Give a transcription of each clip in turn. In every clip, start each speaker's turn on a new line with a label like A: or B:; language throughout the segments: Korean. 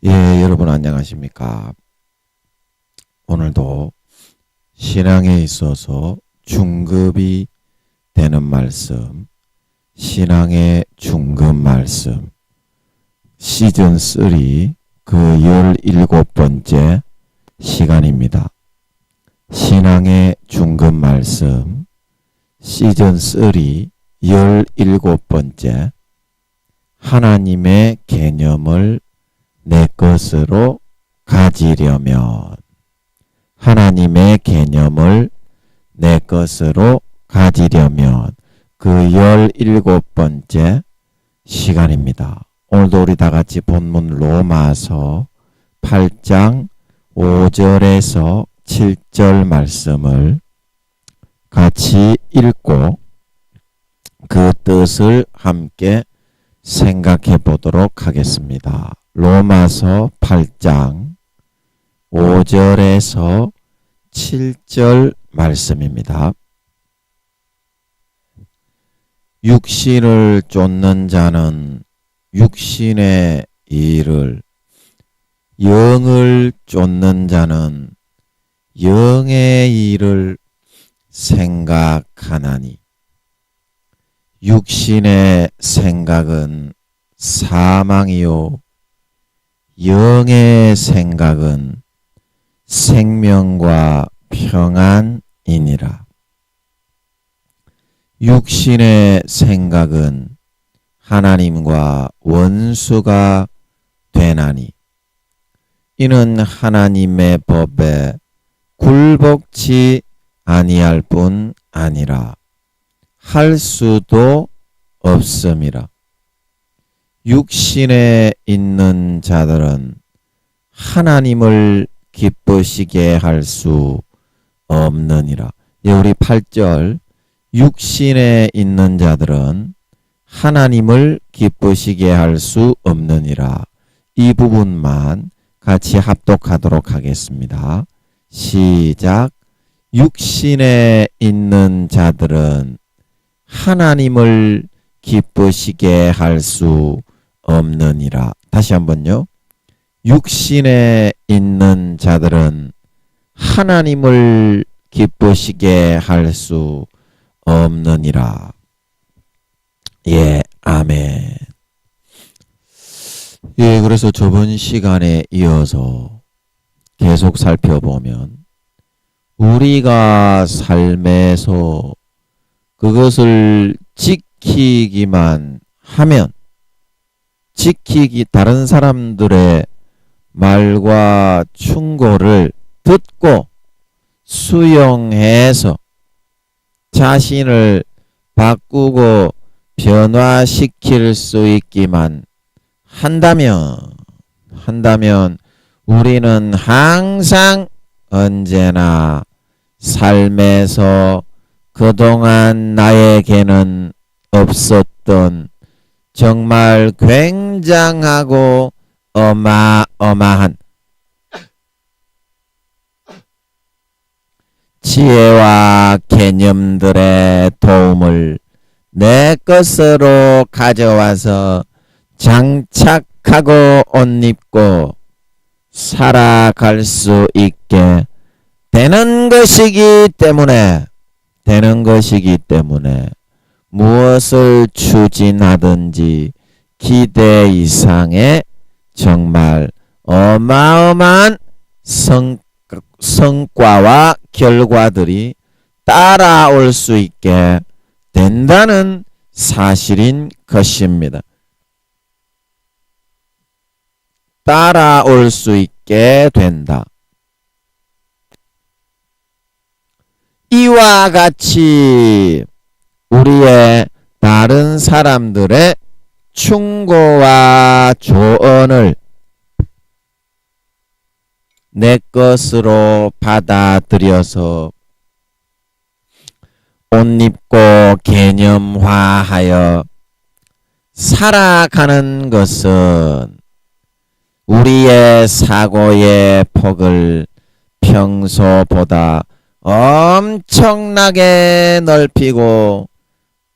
A: 예, 여러분 안녕하십니까? 오늘도 신앙에 있어서 중급이 되는 말씀, 신앙의 중급 말씀, 시즌 3 그 17번째 시간입니다. 신앙의 중급 말씀, 시즌 3 17번째 하나님의 개념을 내 것으로 가지려면, 하나님의 개념을 내 것으로 가지려면 그 17번째 시간입니다. 오늘도 우리 다 같이 본문 로마서 8장 5절에서 7절 말씀을 같이 읽고 그 뜻을 함께 생각해 보도록 하겠습니다. 로마서 8장 5절에서 7절 말씀입니다. 육신을 쫓는 자는 육신의 일을, 영을 쫓는 자는 영의 일을 생각하나니, 육신의 생각은 사망이요 영의 생각은 생명과 평안이니라. 육신의 생각은 하나님과 원수가 되나니, 이는 하나님의 법에 굴복치 아니할 뿐 아니라 할 수도 없음이라. 육신에 있는 자들은 하나님을 기쁘시게 할 수 없느니라. 우리 8절, 육신에 있는 자들은 하나님을 기쁘시게 할 수 없느니라. 이 부분만 같이 합독하도록 하겠습니다. 시작. 육신에 있는 자들은 하나님을 기쁘시게 할 수 없느니라. 다시 한번요. 육신에 있는 자들은 하나님을 기쁘시게 할 수 없느니라. 예, 아멘. 예, 그래서 저번 시간에 이어서 계속 살펴보면 우리가 삶에서 그것을 지키기만 하면, 다른 사람들의 말과 충고를 듣고 수용해서 자신을 바꾸고 변화시킬 수 있기만 한다면 우리는 항상 언제나 삶에서 그동안 나에게는 없었던 정말 굉장하고 어마어마한 지혜와 개념들의 도움을 내 것으로 가져와서 장착하고 옷 입고 살아갈 수 있게 되는 것이기 때문에 무엇을 추진하든지 기대 이상의 정말 어마어마한 성과와 결과들이 따라올 수 있게 된다는 사실인 것입니다. 따라올 수 있게 된다. 이와 같이 우리의 다른 사람들의 충고와 조언을 내 것으로 받아들여서 옷 입고 개념화하여 살아가는 것은 우리의 사고의 폭을 평소보다 엄청나게 넓히고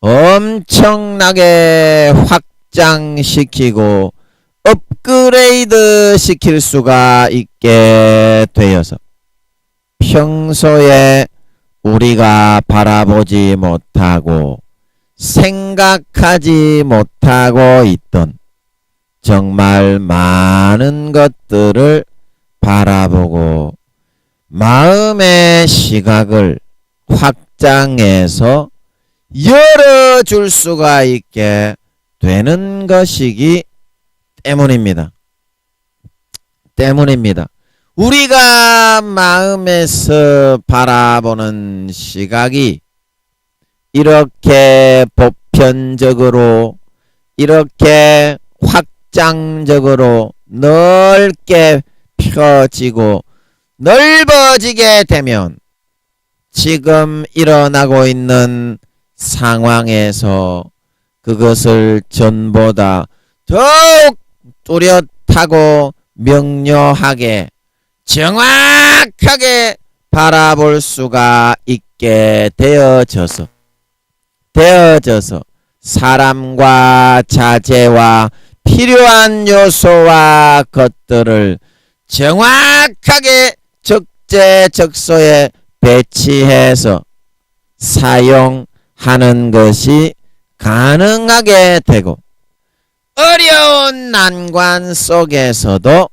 A: 엄청나게 확장시키고 업그레이드 시킬 수가 있게 되어서 평소에 우리가 바라보지 못하고 생각하지 못하고 있던 정말 많은 것들을 바라보고 마음의 시각을 확장해서 열어줄 수가 있게 되는 것이기 때문입니다. 우리가 마음에서 바라보는 시각이 이렇게 보편적으로 이렇게 확장적으로 넓게 펴지고 넓어지게 되면 지금 일어나고 있는 상황에서 그것을 전보다 더욱 뚜렷하고 명료하게 정확하게 바라볼 수가 있게 되어져서 사람과 자재와 필요한 요소와 것들을 정확하게 적재적소에 배치해서 사용하는 것이 가능하게 되고 어려운 난관 속에서도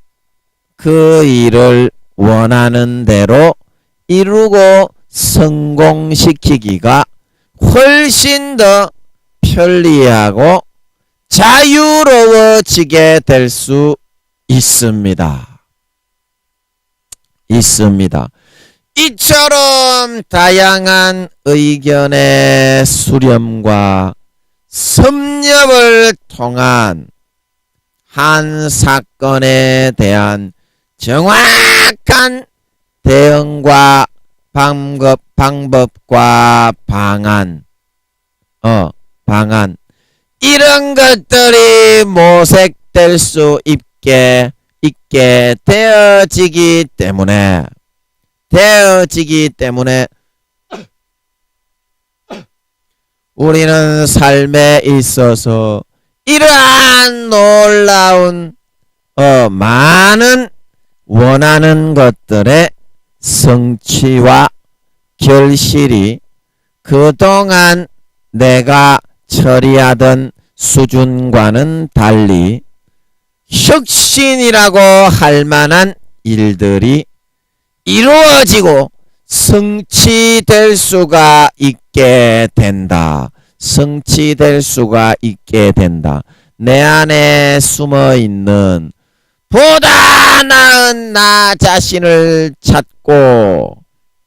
A: 그 일을 원하는 대로 이루고 성공시키기가 훨씬 더 편리하고 자유로워지게 될 수 있습니다. 이처럼 다양한 의견의 수렴과 섭렵을 통한 한 사건에 대한 정확한 대응과 방법과 방안 이런 것들이 모색될 수 있게 되어지기 때문에 우리는 삶에 있어서 이러한 놀라운 많은 원하는 것들의 성취와 결실이 그동안 내가 처리하던 수준과는 달리 혁신이라고 할 만한 일들이 이루어지고 성취될 수가 있게 된다. 내 안에 숨어 있는 보다 나은 나 자신을 찾고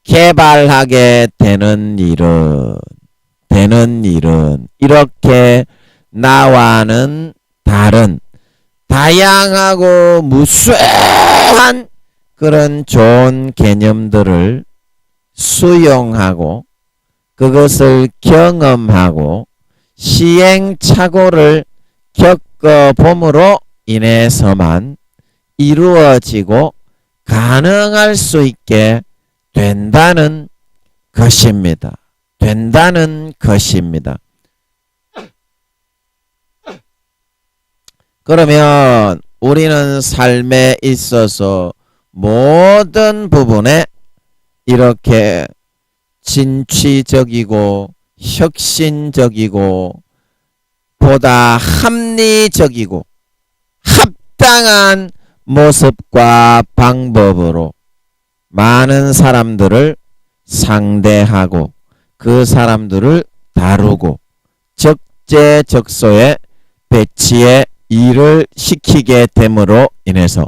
A: 개발하게 되는 일은 이렇게 나와는 다른 다양하고 무수한 그런 좋은 개념들을 수용하고 그것을 경험하고 시행착오를 겪어봄으로 인해서만 이루어지고 가능할 수 있게 된다는 것입니다. 그러면 우리는 삶에 있어서 모든 부분에 이렇게 진취적이고 혁신적이고 보다 합리적이고 합당한 모습과 방법으로 많은 사람들을 상대하고 그 사람들을 다루고 적재적소에 배치해 일을 시키게 됨으로 인해서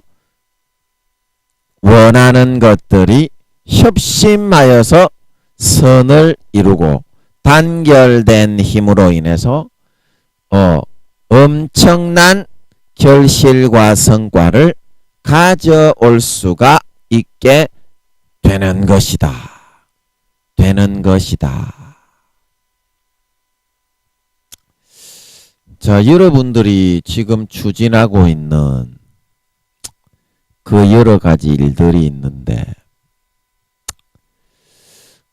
A: 원하는 것들이 협심하여서 선을 이루고 단결된 힘으로 인해서 엄청난 결실과 성과를 가져올 수가 있게 되는 것이다. 자, 여러분들이 지금 추진하고 있는 그 여러 가지 일들이 있는데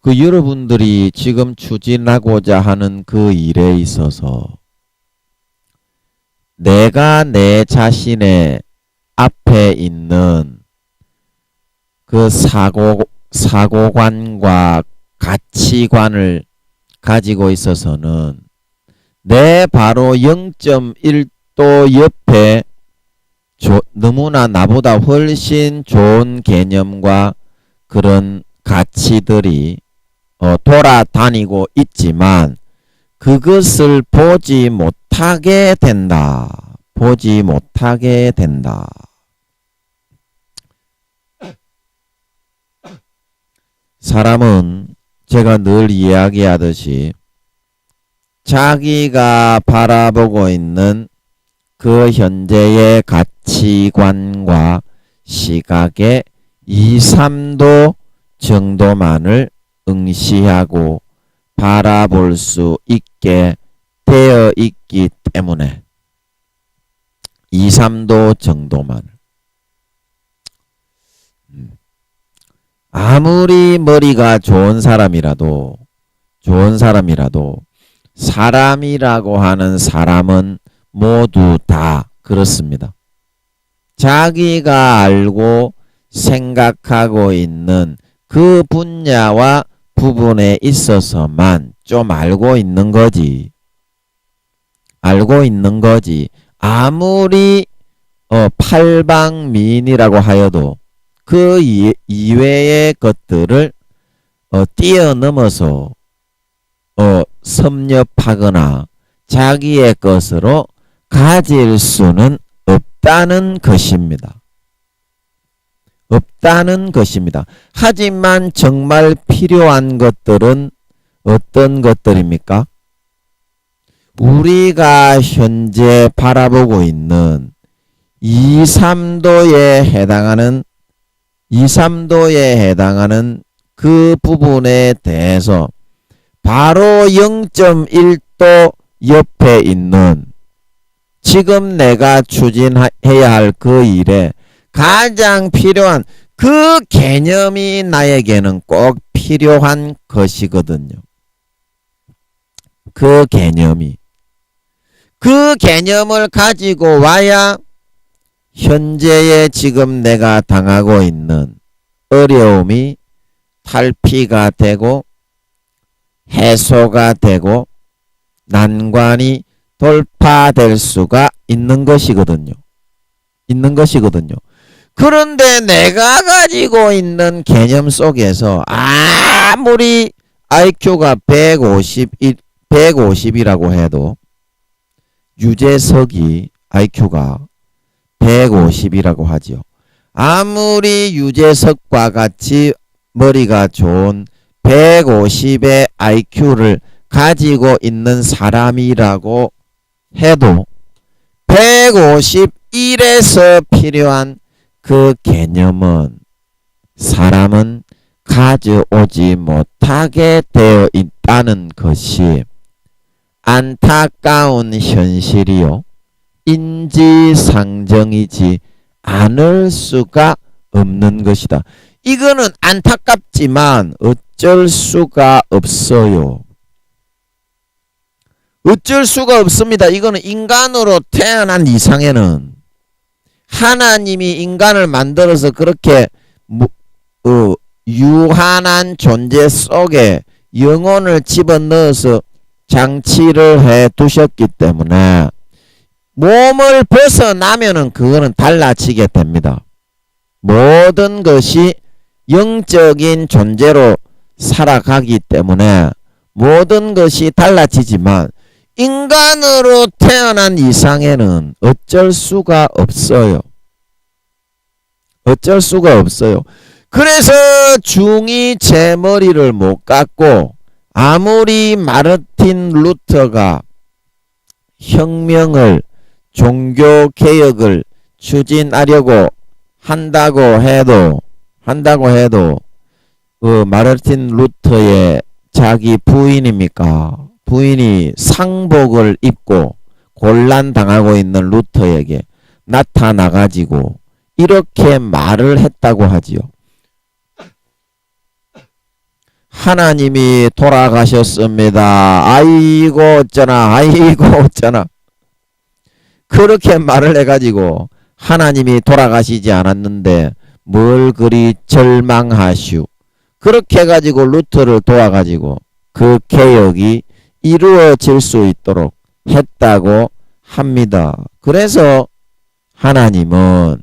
A: 그 여러분들이 지금 추진하고자 하는 그 일에 있어서 내가 내 자신의 앞에 있는 그 사고관과 가치관을 가지고 있어서는 내 바로 0.1도 옆에 너무나 나보다 훨씬 좋은 개념과 그런 가치들이 돌아다니고 있지만 그것을 보지 못하게 된다. 보지 못하게 된다. 사람은 제가 늘 이야기하듯이 자기가 바라보고 있는 그 현재의 가치관과 시각의 2, 3도 정도만을 응시하고 바라볼 수 있게 되어 있기 때문에 2, 3도 정도만. 아무리 머리가 좋은 사람이라도 사람이라고 하는 사람은 모두 다 그렇습니다. 자기가 알고 생각하고 있는 그 분야와 부분에 있어서만 좀 알고 있는 거지. 아무리 팔방미인이라고 하여도 그 이외의 것들을 뛰어넘어서 섭렵하거나 자기의 것으로 가질 수는 없다는 것입니다. 하지만 정말 필요한 것들은 어떤 것들입니까? 우리가 현재 바라보고 있는 2, 3도에 해당하는 그 부분에 대해서 바로 0.1도 옆에 있는 지금 내가 추진해야 할 그 일에 가장 필요한 그 개념이 나에게는 꼭 필요한 것이거든요. 그 개념을 가지고 와야 현재의 지금 내가 당하고 있는 어려움이 탈피가 되고 해소가 되고 난관이 돌파될 수가 있는 것이거든요. 그런데 내가 가지고 있는 개념 속에서 아무리 IQ가 150이라고 해도 유재석이 IQ가 150이라고 하죠. 아무리 유재석과 같이 머리가 좋은 150의 IQ를 가지고 있는 사람이라고 해도 151에서 필요한 그 개념은 사람은 가져오지 못하게 되어 있다는 것이 안타까운 현실이요. 인지상정이지 않을 수가 없는 것이다. 이거는 안타깝지만 어쩔 수가 없어요. 어쩔 수가 없습니다. 이거는 인간으로 태어난 이상에는 하나님이 인간을 만들어서 그렇게 유한한 존재 속에 영혼을 집어넣어서 장치를 해 두셨기 때문에 몸을 벗어나면은 그거는 달라지게 됩니다. 모든 것이 영적인 존재로 살아가기 때문에 모든 것이 달라지지만 인간으로 태어난 이상에는 어쩔 수가 없어요. 그래서 중이 제 머리를 못 깎고 아무리 마르틴 루터가 혁명을 종교개혁을 추진하려고 한다고 해도 그 마르틴 루터의 자기 부인이 상복을 입고 곤란당하고 있는 루터에게 나타나가지고 이렇게 말을 했다고 하지요. 하나님이 돌아가셨습니다. 아이고 어쩌나. 그렇게 말을 해가지고 하나님이 돌아가시지 않았는데 뭘 그리 절망하시오. 그렇게 해가지고 루터를 도와가지고 그 개혁이 이루어질 수 있도록 했다고 합니다. 그래서 하나님은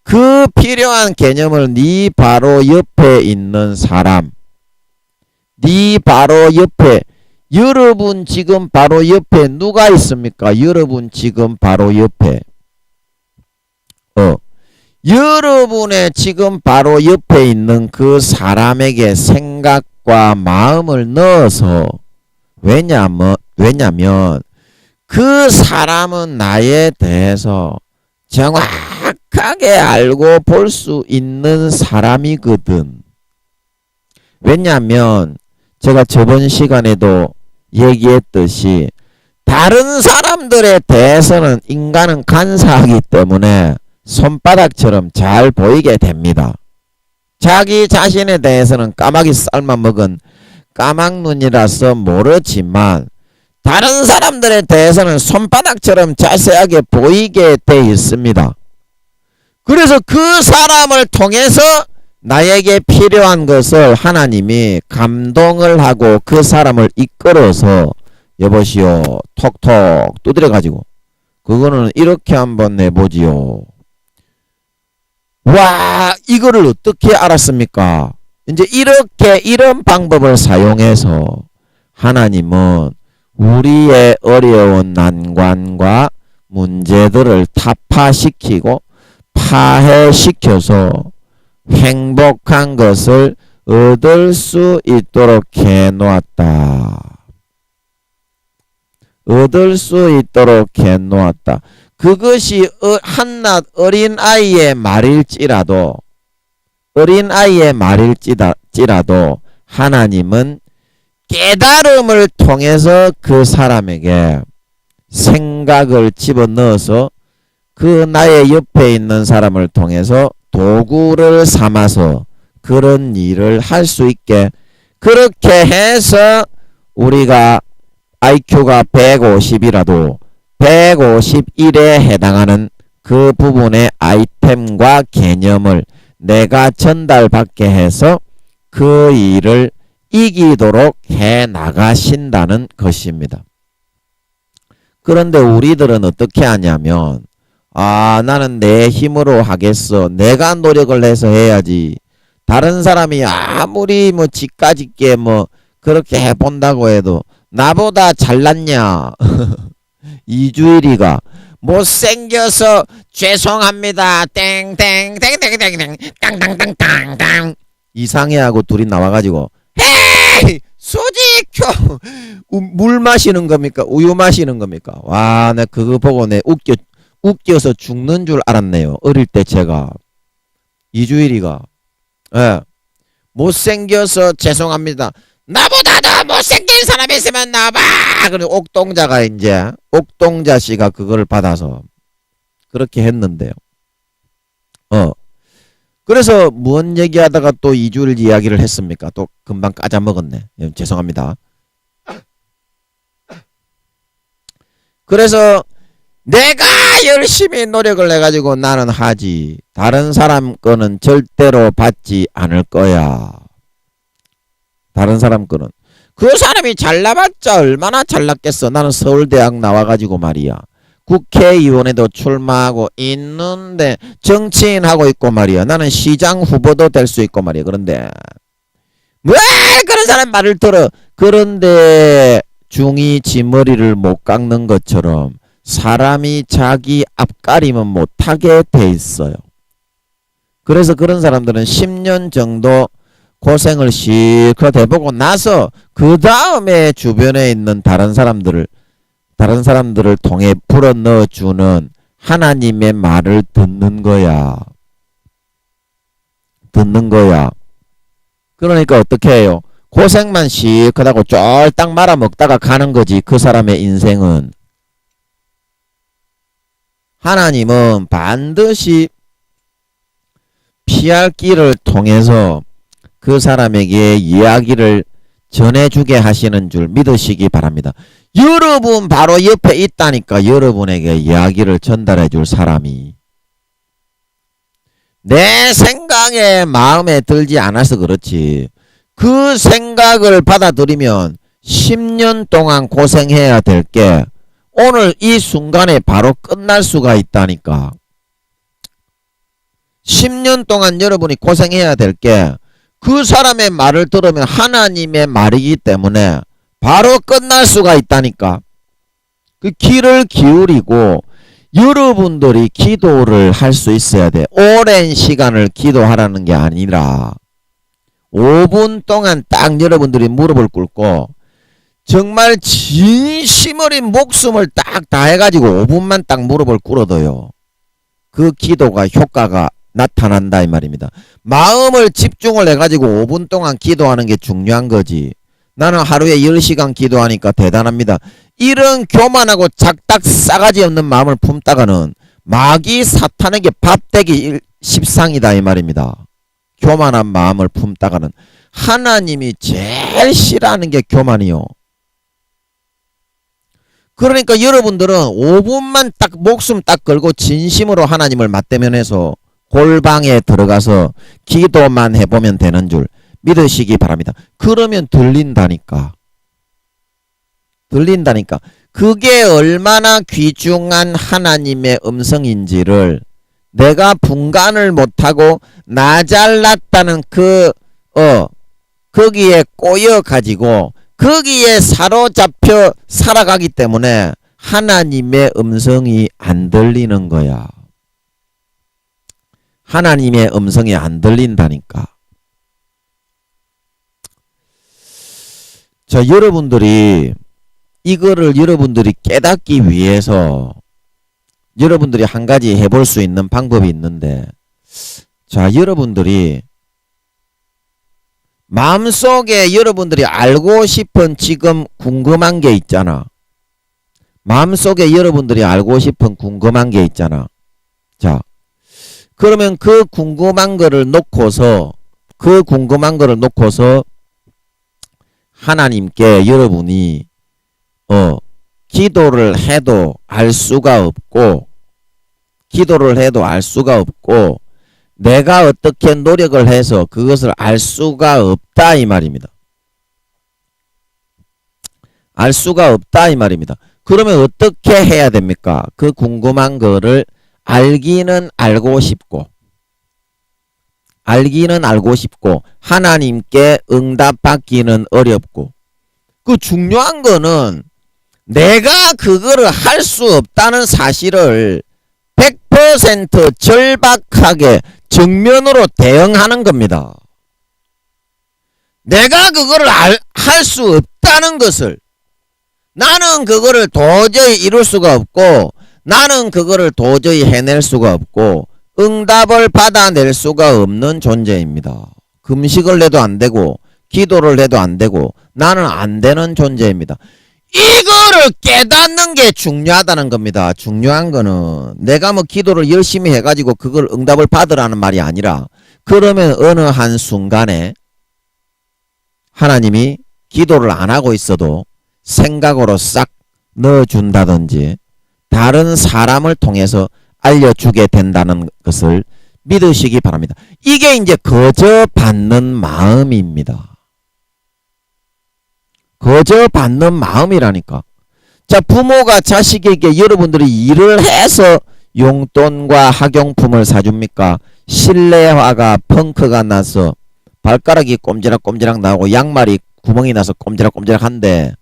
A: 그 필요한 개념을 네 바로 옆에 있는 사람, 네 바로 옆에, 여러분 지금 바로 옆에 누가 있습니까? 여러분 지금 바로 옆에 여러분의 지금 바로 옆에 있는 그 사람에게 생각과 마음을 넣어서, 왜냐면 그 사람은 나에 대해서 정확하게 알고 볼 수 있는 사람이거든. 왜냐면 제가 저번 시간에도 얘기했듯이 다른 사람들에 대해서는 인간은 간사하기 때문에 손바닥처럼 잘 보이게 됩니다. 자기 자신에 대해서는 까마귀 삶아 먹은 까막눈이라서 모르지만 다른 사람들에 대해서는 손바닥처럼 자세하게 보이게 돼 있습니다. 그래서 그 사람을 통해서 나에게 필요한 것을 하나님이 감동을 하고 그 사람을 이끌어서 여보시오 톡톡 두드려 가지고 그거는 이렇게 한번 내보지요. 와, 이거를 어떻게 알았습니까? 이제 이렇게 이런 방법을 사용해서 하나님은 우리의 어려운 난관과 문제들을 타파시키고 파해시켜서 행복한 것을 얻을 수 있도록 해놓았다. 얻을 수 있도록 해놓았다. 그것이 한낱 어린아이의 말일지라도 하나님은 깨달음을 통해서 그 사람에게 생각을 집어넣어서 그 나의 옆에 있는 사람을 통해서 도구를 삼아서 그런 일을 할 수 있게, 그렇게 해서 우리가 IQ가 150이라도 151에 해당하는 그 부분의 아이템과 개념을 내가 전달받게 해서 그 일을 이기도록 해 나가신다는 것입니다. 그런데 우리들은 어떻게 하냐면, 나는 내 힘으로 하겠어. 내가 노력을 해서 해야지. 다른 사람이 아무리 지까짓게 그렇게 해본다고 해도 나보다 잘났냐. 이주일이가 못생겨서 죄송합니다. 땡땡땡땡땡땡 땅땅땅땅땅 이상해하고 둘이 나와가지고 헤이 수지큐 물 마시는 겁니까? 우유 마시는 겁니까? 와, 나 그거 보고 내 웃겨서 죽는 줄 알았네요. 어릴 때 제가. 이주일이가 못생겨서 죄송합니다. 나보다 더 못생긴 사람이 있으면 나와봐. 그리고 옥동자 씨가 그거를 받아서 그렇게 했는데요. 그래서 뭔 얘기하다가 또 이주일 이야기를 했습니까? 또 금방 까자먹었네. 죄송합니다. 그래서 내가 열심히 노력을 해가지고 나는 하지. 다른 사람 거는 절대로 받지 않을 거야. 다른 사람 거는. 그 사람이 잘나봤자 얼마나 잘났겠어. 나는 서울대학 나와가지고 말이야. 국회의원에도 출마하고 있는데 정치인 하고 있고 말이야. 나는 시장 후보도 될 수 있고 말이야. 그런데 왜 그런 사람 말을 들어. 그런데 중이 지 머리를 못 깎는 것처럼 사람이 자기 앞가림은 못하게 돼 있어요. 그래서 그런 사람들은 10년 정도 고생을 실컷 해보고 나서 그 다음에 주변에 있는 다른 사람들을 통해 불어넣어주는 하나님의 말을 듣는 거야. 그러니까 어떻게 해요? 고생만 실컷 하고 쫄딱 말아먹다가 가는 거지. 그 사람의 인생은. 하나님은 반드시 피할 길을 통해서 그 사람에게 이야기를 전해주게 하시는 줄 믿으시기 바랍니다. 여러분 바로 옆에 있다니까. 여러분에게 이야기를 전달해 줄 사람이. 내 생각에 마음에 들지 않아서 그렇지. 그 생각을 받아들이면 10년 동안 고생해야 될 게 오늘 이 순간에 바로 끝날 수가 있다니까. 10년 동안 여러분이 고생해야 될 게 그 사람의 말을 들으면 하나님의 말이기 때문에 바로 끝날 수가 있다니까. 그 귀를 기울이고 여러분들이 기도를 할 수 있어야 돼. 오랜 시간을 기도하라는 게 아니라 5분 동안 딱 여러분들이 무릎을 꿇고 정말 진심 어린 목숨을 딱 다해가지고 5분만 딱 무릎을 꿇어둬요. 그 기도가 효과가 나타난다 이 말입니다. 마음을 집중을 해가지고 5분 동안 기도하는 게 중요한 거지. 나는 하루에 10시간 기도하니까 대단합니다. 이런 교만하고 작딱 싸가지 없는 마음을 품다가는 마귀 사탄에게 밥되기 십상이다 이 말입니다. 교만한 마음을 품다가는 하나님이 제일 싫어하는 게 교만이요. 그러니까 여러분들은 5분만 딱 목숨 딱 걸고 진심으로 하나님을 맞대면해서 골방에 들어가서 기도만 해보면 되는 줄 믿으시기 바랍니다. 그러면 들린다니까. 들린다니까. 그게 얼마나 귀중한 하나님의 음성인지를 내가 분간을 못하고 나 잘났다는 거기에 꼬여가지고 거기에 사로잡혀 살아가기 때문에 하나님의 음성이 안 들리는 거야. 하나님의 음성이 안 들린다니까. 자, 여러분들이 이거를 여러분들이 깨닫기 위해서 여러분들이 한 가지 해볼 수 있는 방법이 있는데, 자, 여러분들이 마음속에 여러분들이 알고 싶은 지금 궁금한 게 있잖아. 마음속에 여러분들이 알고 싶은 궁금한 게 있잖아. 자, 그러면 그 궁금한 거를 놓고서 하나님께 여러분이 기도를 해도 알 수가 없고 내가 어떻게 노력을 해서 그것을 알 수가 없다 이 말입니다. 알 수가 없다 이 말입니다. 그러면 어떻게 해야 됩니까? 그 궁금한 거를 알기는 알고 싶고 하나님께 응답받기는 어렵고, 그 중요한 거는 내가 그거를 할 수 없다는 사실을 100% 절박하게 정면으로 대응하는 겁니다. 내가 그거를 할 수 없다는 것을, 나는 그거를 도저히 이룰 수가 없고 나는 그거를 도저히 해낼 수가 없고 응답을 받아낼 수가 없는 존재입니다. 금식을 해도 안 되고 기도를 해도 안 되고 나는 안 되는 존재입니다. 이거를 깨닫는 게 중요하다는 겁니다. 중요한 거는 내가 뭐 기도를 열심히 해가지고 그걸 응답을 받으라는 말이 아니라, 그러면 어느 한 순간에 하나님이 기도를 안 하고 있어도 생각으로 싹 넣어준다든지 다른 사람을 통해서 알려주게 된다는 것을 믿으시기 바랍니다. 이게 이제 거저 받는 마음입니다. 거저 받는 마음이라니까. 자, 부모가 자식에게 여러분들이 일을 해서 용돈과 학용품을 사줍니까? 실내화가 펑크가 나서 발가락이 꼼지락꼼지락 나오고 양말이 구멍이 나서 꼼지락꼼지락한데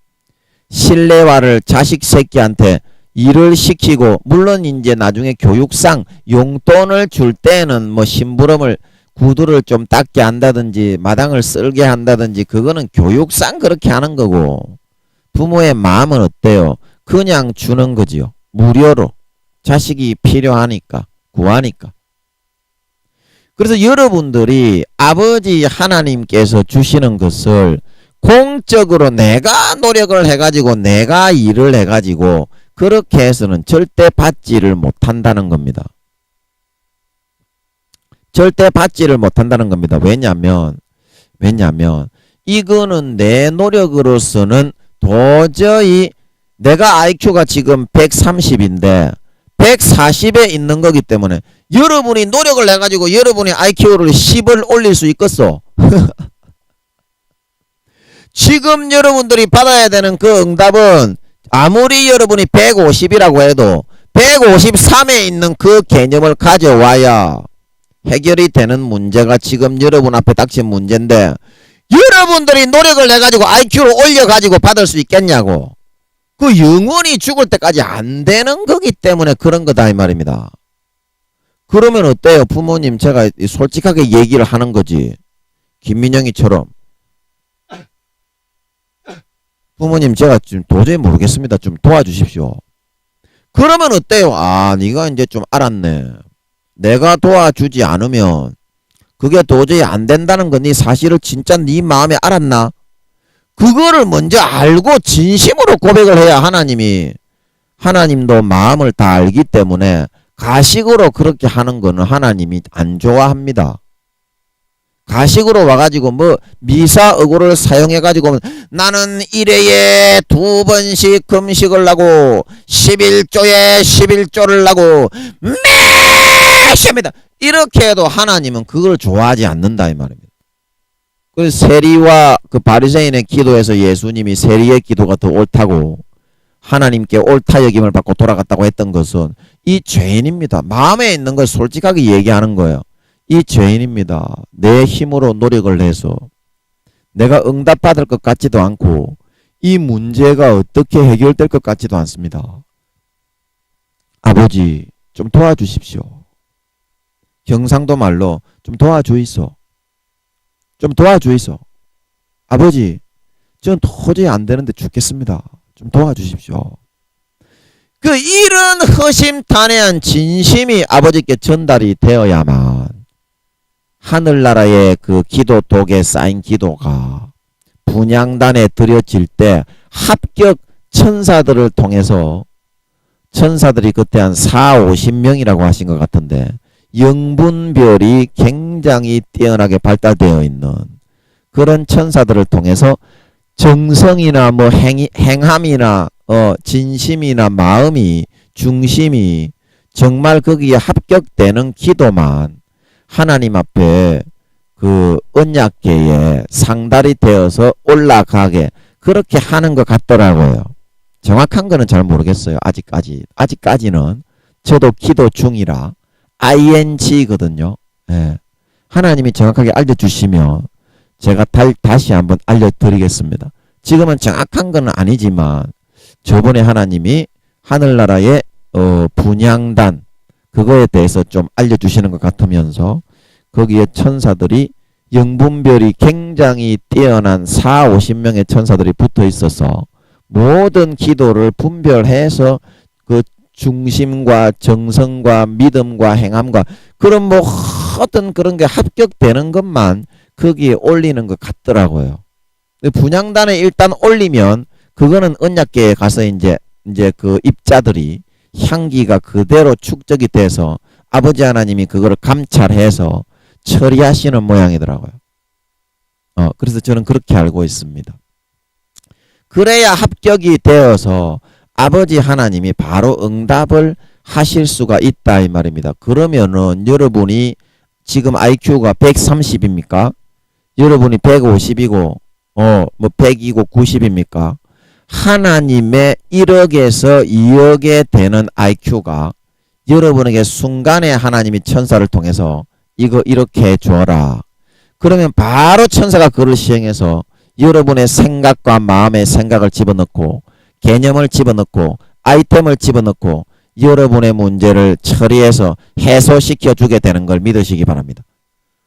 A: 실내화를 자식 새끼한테 일을 시키고, 물론 이제 나중에 교육상 용돈을 줄 때는 뭐 심부름을 구두를 좀 닦게 한다든지 마당을 쓸게 한다든지 그거는 교육상 그렇게 하는 거고, 부모의 마음은 어때요? 그냥 주는 거지요. 무료로. 자식이 필요하니까, 구하니까. 그래서 여러분들이 아버지 하나님께서 주시는 것을 공적으로 내가 노력을 해가지고 내가 일을 해가지고 그렇게 해서는 절대 받지를 못한다는 겁니다. 절대 받지를 못한다는 겁니다. 왜냐하면 이거는 내 노력으로서는 도저히, 내가 IQ가 지금 130인데 140에 있는 거기 때문에 여러분이 노력을 해가지고 여러분의 IQ를 10을 올릴 수 있겠어? 지금 여러분들이 받아야 되는 그 응답은 아무리 여러분이 150이라고 해도 153에 있는 그 개념을 가져와야 해결이 되는 문제가 지금 여러분 앞에 닥친 문제인데, 여러분들이 노력을 해가지고 IQ를 올려가지고 받을 수 있겠냐고. 그 영원히 죽을 때까지 안 되는 거기 때문에 그런 거다 이 말입니다. 그러면 어때요? 부모님, 제가 솔직하게 얘기를 하는 거지. 김민영이처럼. 부모님, 제가 좀 도저히 모르겠습니다. 좀 도와주십시오. 그러면 어때요? 아, 네가 이제 좀 알았네. 내가 도와주지 않으면 그게 도저히 안 된다는 건 네 사실을 진짜 네 마음에 알았나? 그거를 먼저 알고 진심으로 고백을 해야 하나님도 마음을 다 알기 때문에 가식으로 그렇게 하는 거는 하나님이 안 좋아합니다. 가식으로 와가지고 뭐 미사어고를 사용해가지고 나는 1회에 2번씩 금식을 하고 11조에 11조를 하고 매시합니다. 이렇게 해도 하나님은 그걸 좋아하지 않는다 이 말입니다. 그 세리와 그 바리새인의 기도에서 예수님이 세리의 기도가 더 옳다고 하나님께 옳다 여김을 받고 돌아갔다고 했던 것은 이 죄인입니다. 마음에 있는 걸 솔직하게 얘기하는 거예요. 이 죄인입니다. 내 힘으로 노력을 해서 내가 응답받을 것 같지도 않고 이 문제가 어떻게 해결될 것 같지도 않습니다. 아버지, 좀 도와주십시오. 경상도 말로 좀 도와주이소. 좀 도와주이소. 아버지, 전 도저히 안 되는데 죽겠습니다. 좀 도와주십시오. 그 이런 허심탄회한 진심이 아버지께 전달이 되어야만 하늘나라의 그 기도 독에 쌓인 기도가 분향단에 드려질 때 합격 천사들을 통해서, 천사들이 그때 한 40~50명이라고 하신 것 같은데 영분별이 굉장히 뛰어나게 발달되어 있는 그런 천사들을 통해서 정성이나 뭐 행함이나 진심이나 마음이, 중심이 정말 거기에 합격되는 기도만 하나님 앞에 그 언약궤에 상달이 되어서 올라가게 그렇게 하는 것 같더라고요. 정확한 거는 잘 모르겠어요. 아직까지는 저도 기도 중이라 ING거든요. 예. 하나님이 정확하게 알려주시면 제가 다시 한번 알려드리겠습니다. 지금은 정확한 건 아니지만 저번에 하나님이 하늘나라의 분향단 그거에 대해서 좀 알려주시는 것 같으면서 거기에 천사들이 영분별이 굉장히 뛰어난 40~50명의 천사들이 붙어 있어서 모든 기도를 분별해서 그 중심과 정성과 믿음과 행함과 그런 뭐 어떤 그런 게 합격되는 것만 거기에 올리는 것 같더라고요. 분향단에 일단 올리면 그거는 언약궤에 가서 이제 그 입자들이 향기가 그대로 축적이 돼서 아버지 하나님이 그거를 감찰해서 처리하시는 모양이더라고요. 그래서 저는 그렇게 알고 있습니다. 그래야 합격이 되어서 아버지 하나님이 바로 응답을 하실 수가 있다 이 말입니다. 그러면은 여러분이 지금 IQ가 130입니까? 여러분이 150이고 뭐 100이고 90입니까? 하나님의 1억에서 2억에 되는 IQ가 여러분에게 순간에 하나님이 천사를 통해서 이거 이렇게 해줘라. 그러면 바로 천사가 그를 시행해서 여러분의 생각과 마음의 생각을 집어넣고 개념을 집어넣고 아이템을 집어넣고 여러분의 문제를 처리해서 해소시켜 주게 되는 걸 믿으시기 바랍니다.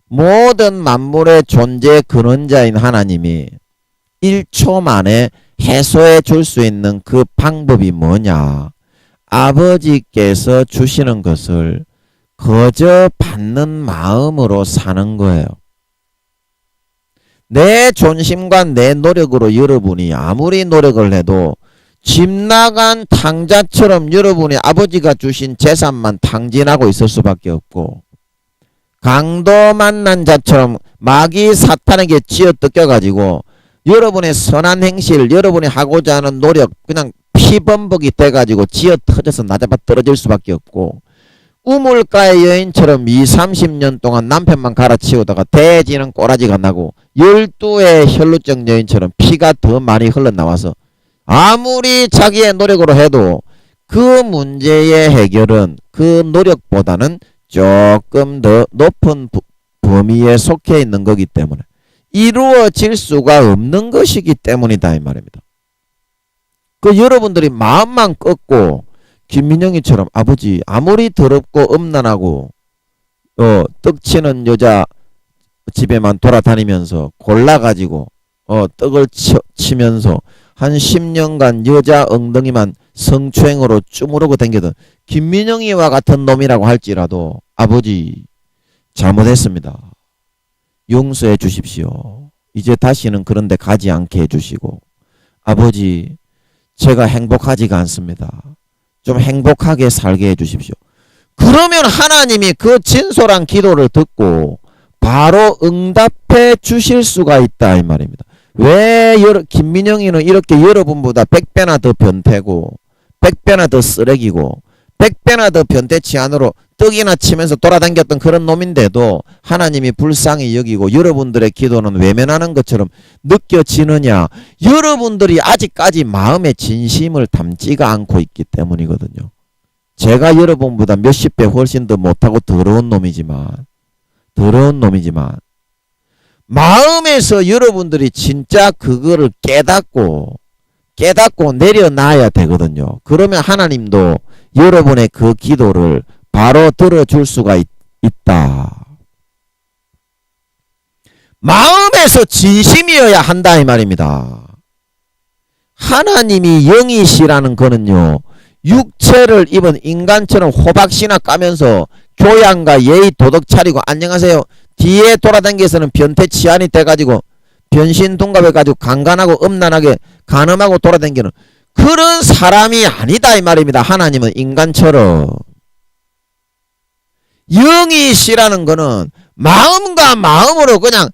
A: 모든 만물의 존재 근원자인 하나님이 1초 만에 해소해 줄 수 있는 그 방법이 뭐냐? 아버지께서 주시는 것을 거저 받는 마음으로 사는 거예요. 내 존심과 내 노력으로 여러분이 아무리 노력을 해도 집 나간 탕자처럼 여러분이 아버지가 주신 재산만 탕진하고 있을 수밖에 없고 강도 만난 자처럼 마귀 사탄에게 쥐어뜯겨가지고 여러분의 선한 행실, 여러분이 하고자 하는 노력 그냥 피범벅이 돼가지고 쥐어 터져서 나잡아 떨어질 수밖에 없고 우물가의 여인처럼 30년 동안 남편만 갈아치우다가 대지는 꼬라지가 나고 12의 혈루증 여인처럼 피가 더 많이 흘러나와서 아무리 자기의 노력으로 해도 그 문제의 해결은 그 노력보다는 조금 더 높은 범위에 속해 있는 거기 때문에 이루어질 수가 없는 것이기 때문이다 이 말입니다. 그 여러분들이 마음만 꺾고 김민영이처럼 아버지 아무리 더럽고 음란하고 떡치는 여자 집에만 돌아다니면서 골라가지고 떡을 치면서 한 10년간 여자 엉덩이만 성추행으로 쭈무르고 댕기던 김민영이와 같은 놈이라고 할지라도 아버지 잘못했습니다. 용서해 주십시오. 이제 다시는 그런 데 가지 않게 해주시고 아버지 제가 행복하지가 않습니다. 좀 행복하게 살게 해주십시오. 그러면 하나님이 그 진솔한 기도를 듣고 바로 응답해 주실 수가 있다 이 말입니다. 왜 김민영이는 이렇게 여러분보다 100배나 더 변태고 100배나 더 쓰레기고 100배나 더 변태치 않으로 떡이나 치면서 돌아다녔던 그런 놈인데도 하나님이 불쌍히 여기고 여러분들의 기도는 외면하는 것처럼 느껴지느냐? 여러분들이 아직까지 마음의 진심을 담지가 않고 있기 때문이거든요. 제가 여러분보다 몇십 배 훨씬 더 못하고 더러운 놈이지만 마음에서 여러분들이 진짜 그거를 깨닫고 내려놔야 되거든요. 그러면 하나님도 여러분의 그 기도를 바로 들어줄 수가 있다. 마음에서 진심이어야 한다 이 말입니다. 하나님이 영이시라는 거는요. 육체를 입은 인간처럼 호박씨나 까면서 교양과 예의 도덕 차리고 안녕하세요. 뒤에 돌아다니면서는 변태 치안이 돼가지고 변신 둔갑해가지고 간간하고 음란하게 간음하고 돌아다니는 그런 사람이 아니다 이 말입니다. 하나님은 인간처럼. 영이시라는 거는 마음과 마음으로 그냥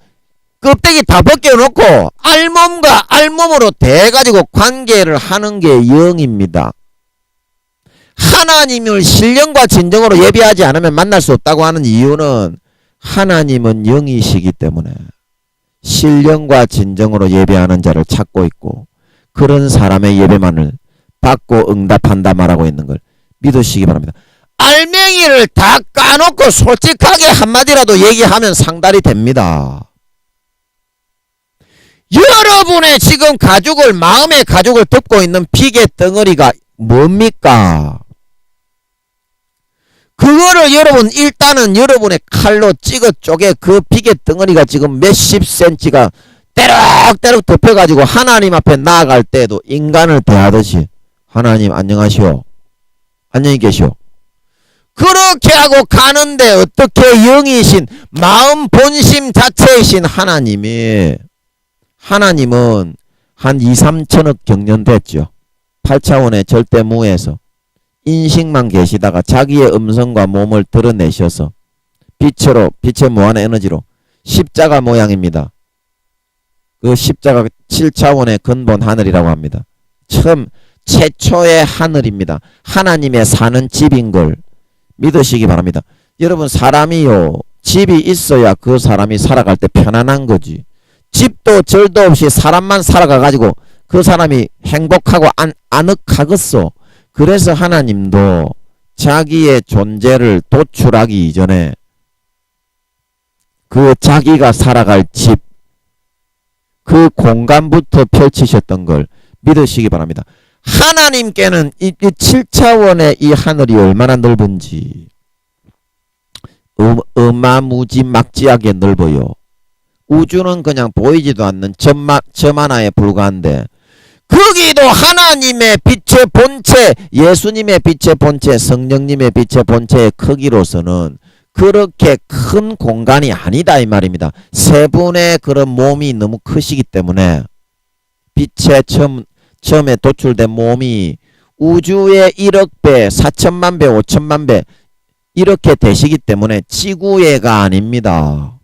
A: 껍데기 다 벗겨놓고 알몸과 알몸으로 대가지고 관계를 하는 게 영입니다. 하나님을 신령과 진정으로 예배하지 않으면 만날 수 없다고 하는 이유는 하나님은 영이시기 때문에 신령과 진정으로 예배하는 자를 찾고 있고 그런 사람의 예배만을 받고 응답한다 말하고 있는 걸 믿으시기 바랍니다. 알맹이를 다 까놓고 솔직하게 한마디라도 얘기하면 상달이 됩니다. 여러분의 지금 가죽을 마음의 가죽을 덮고 있는 비계 덩어리가 뭡니까? 그거를 여러분 일단은 여러분의 칼로 찍어 쪼개 그 비계 덩어리가 지금 몇십 센치가 때럭때럭 덮여가지고 하나님 앞에 나아갈 때도 인간을 대하듯이 하나님 안녕하시오. 안녕히 계시오. 그렇게 하고 가는데 어떻게 영이신 마음 본심 자체이신 하나님은 한 2, 3천억 경년 됐죠. 8차원의 절대무에서 인식만 계시다가 자기의 음성과 몸을 드러내셔서 빛의 무한 에너지로 십자가 모양입니다. 그 십자가 7차원의 근본 하늘이라고 합니다. 최초의 하늘입니다. 하나님의 사는 집인 걸 믿으시기 바랍니다. 여러분 사람이요 집이 있어야 그 사람이 살아갈 때 편안한 거지. 집도 절도 없이 사람만 살아가가지고 그 사람이 행복하고 아늑하겠어. 그래서 하나님도 자기의 존재를 도출하기 이전에 그 자기가 살아갈 집, 그 공간부터 펼치셨던 걸 믿으시기 바랍니다. 하나님께는 이 7차원의 이 하늘이 얼마나 넓은지 어마무지막지하게 넓어요. 우주는 그냥 보이지도 않는 점 하나에 불과한데 거기도 하나님의 빛의 본체, 예수님의 빛의 본체, 성령님의 빛의 본체의 크기로서는 그렇게 큰 공간이 아니다 이 말입니다. 세 분의 그런 몸이 너무 크시기 때문에 빛의 처음에 도출된 몸이 우주의 1억 배, 4천만 배, 5천만 배 이렇게 되시기 때문에 지구애가 아닙니다.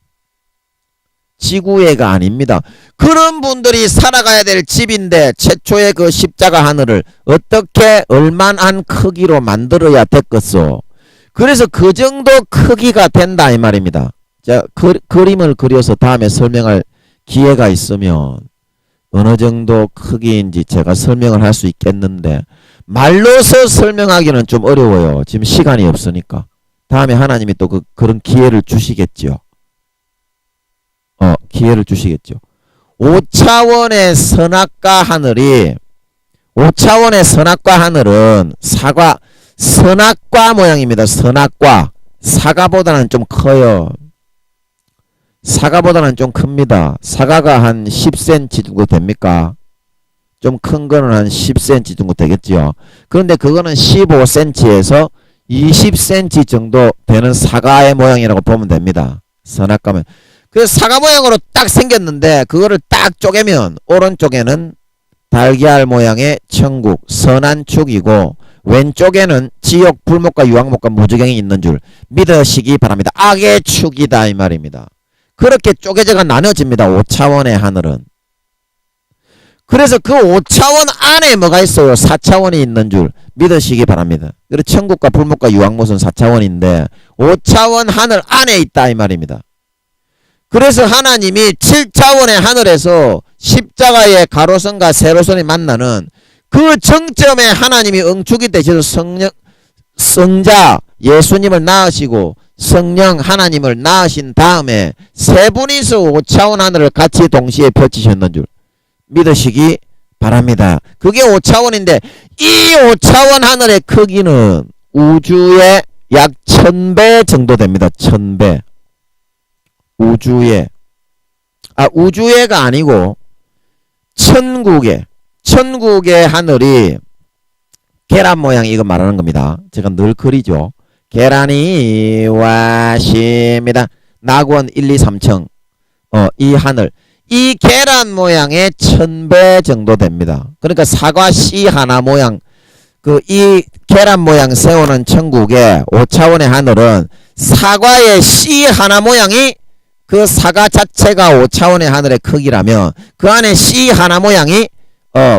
A: 지구애가 아닙니다. 그런 분들이 살아가야 될 집인데 최초의 그 십자가 하늘을 어떻게 얼만한 크기로 만들어야 됐겠소. 그래서 그 정도 크기가 된다 이 말입니다. 자, 그림을 그려서 다음에 설명할 기회가 있으면 어느 정도 크기인지 제가 설명을 할 수 있겠는데 말로서 설명하기는 좀 어려워요. 지금 시간이 없으니까. 다음에 하나님이 또 그런 기회를 주시겠죠. 기회를 주시겠죠. 5차원의 선악과 하늘이 5차원의 선악과 하늘은 선악과 모양입니다. 선악과. 사과보다는 좀 커요. 사과보다는 좀 큽니다. 사과가 한 10cm 정도 됩니까? 좀 큰 거는 한 10cm 정도 되겠죠. 그런데 그거는 15cm에서 20cm 정도 되는 사과의 모양이라고 보면 됩니다. 선악과면. 그래서 사과 모양으로 딱 생겼는데 그거를 딱 쪼개면 오른쪽에는 달걀 모양의 천국, 선한 축이고 왼쪽에는 지옥, 불목과 유황목과 무저갱이 있는 줄 믿으시기 바랍니다. 악의 축이다 이 말입니다. 그렇게 쪼개져가 나눠집니다. 5차원의 하늘은. 그래서 그 5차원 안에 뭐가 있어요? 4차원이 있는 줄 믿으시기 바랍니다. 그래서 천국과 불목과 유황목은 4차원인데 5차원 하늘 안에 있다 이 말입니다. 그래서 하나님이 7차원의 하늘에서 십자가의 가로선과 세로선이 만나는 그 정점에 하나님이 응축이 되셔서 성자 예수님을 낳으시고 성령 하나님을 낳으신 다음에 세 분이서 5차원 하늘을 같이 동시에 펼치셨는 줄 믿으시기 바랍니다. 그게 5차원인데 이 5차원 하늘의 크기는 우주의 약 1000배 정도 됩니다. 1000배. 우주의가 아니고 천국의 하늘이 계란 모양 이거 말하는 겁니다. 제가 늘 그리죠. 계란이 왔습니다. 낙원 1, 2, 3층 이 하늘 이 계란 모양의 1000배 정도 됩니다. 그러니까 사과 씨 하나 모양 이 계란 모양 세우는 천국의 5차원의 하늘은 사과의 씨 하나 모양이 그 사과 자체가 5차원의 하늘의 크기라면 그 안에 씨 하나 모양이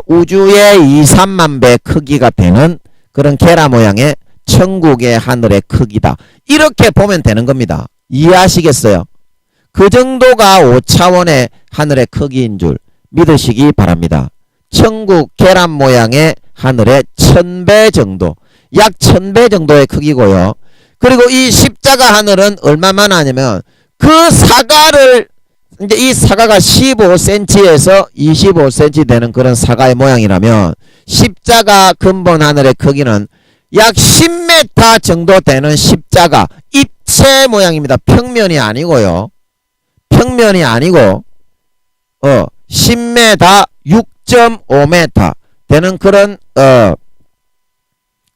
A: 우주의 2, 3만 배 크기가 되는 그런 계란 모양의 천국의 하늘의 크기다. 이렇게 보면 되는 겁니다. 이해하시겠어요? 그 정도가 5차원의 하늘의 크기인 줄 믿으시기 바랍니다. 천국 계란 모양의 하늘의 1000배 정도, 약 1000배 정도의 크기고요. 그리고 이 십자가 하늘은 얼마만 하냐면 그 사과를 이제 이 사과가 15cm에서 25cm 되는 그런 사과의 모양이라면 십자가 근본 하늘의 크기는 약 10m 정도 되는 십자가 입체 모양입니다. 평면이 아니고요. 평면이 아니고 10m 6.5m 되는 그런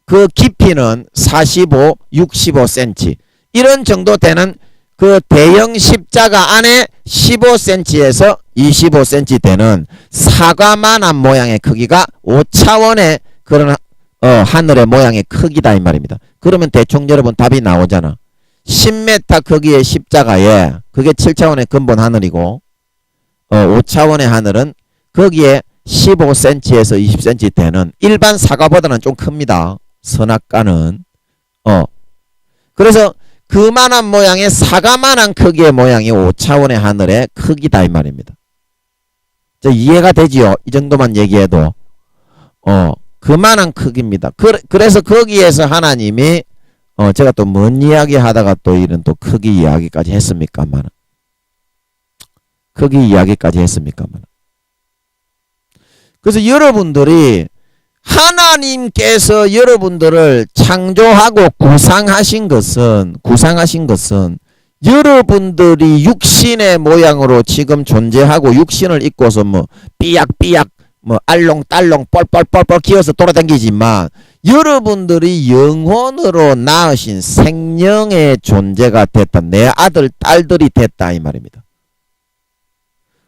A: 그 깊이는 45, 65cm 이런 정도 되는 그 대형 십자가 안에 15cm에서 25cm 되는 사과만한 모양의 크기가 5차원의 그런 하늘의 모양의 크기다 이 말입니다. 그러면 대충 여러분 답이 나오잖아. 10m 크기의 십자가에 그게 7차원의 근본 하늘이고 5차원의 하늘은 거기에 15cm에서 20cm 되는 일반 사과보다는 좀 큽니다. 선악과는 그래서 그만한 모양의 사과만한 크기의 모양이 5차원의 하늘의 크기다 이 말입니다. 이해가 되지요? 이 정도만 얘기해도 그만한 크기입니다. 그래서 거기에서 하나님이 제가 또 뭔 이야기 하다가 또 이런 또 크기 이야기까지 했습니까만 크기 이야기까지 했습니까만 그래서 여러분들이 하나님께서 여러분들을 창조하고 구상하신 것은 여러분들이 육신의 모양으로 지금 존재하고 육신을 입고서 뭐 삐약삐약 뭐 알롱달롱 뻘뻘뻘뻘 기어서 돌아다니지만 여러분들이 영혼으로 낳으신 생명의 존재가 됐다. 내 아들 딸들이 됐다 이 말입니다.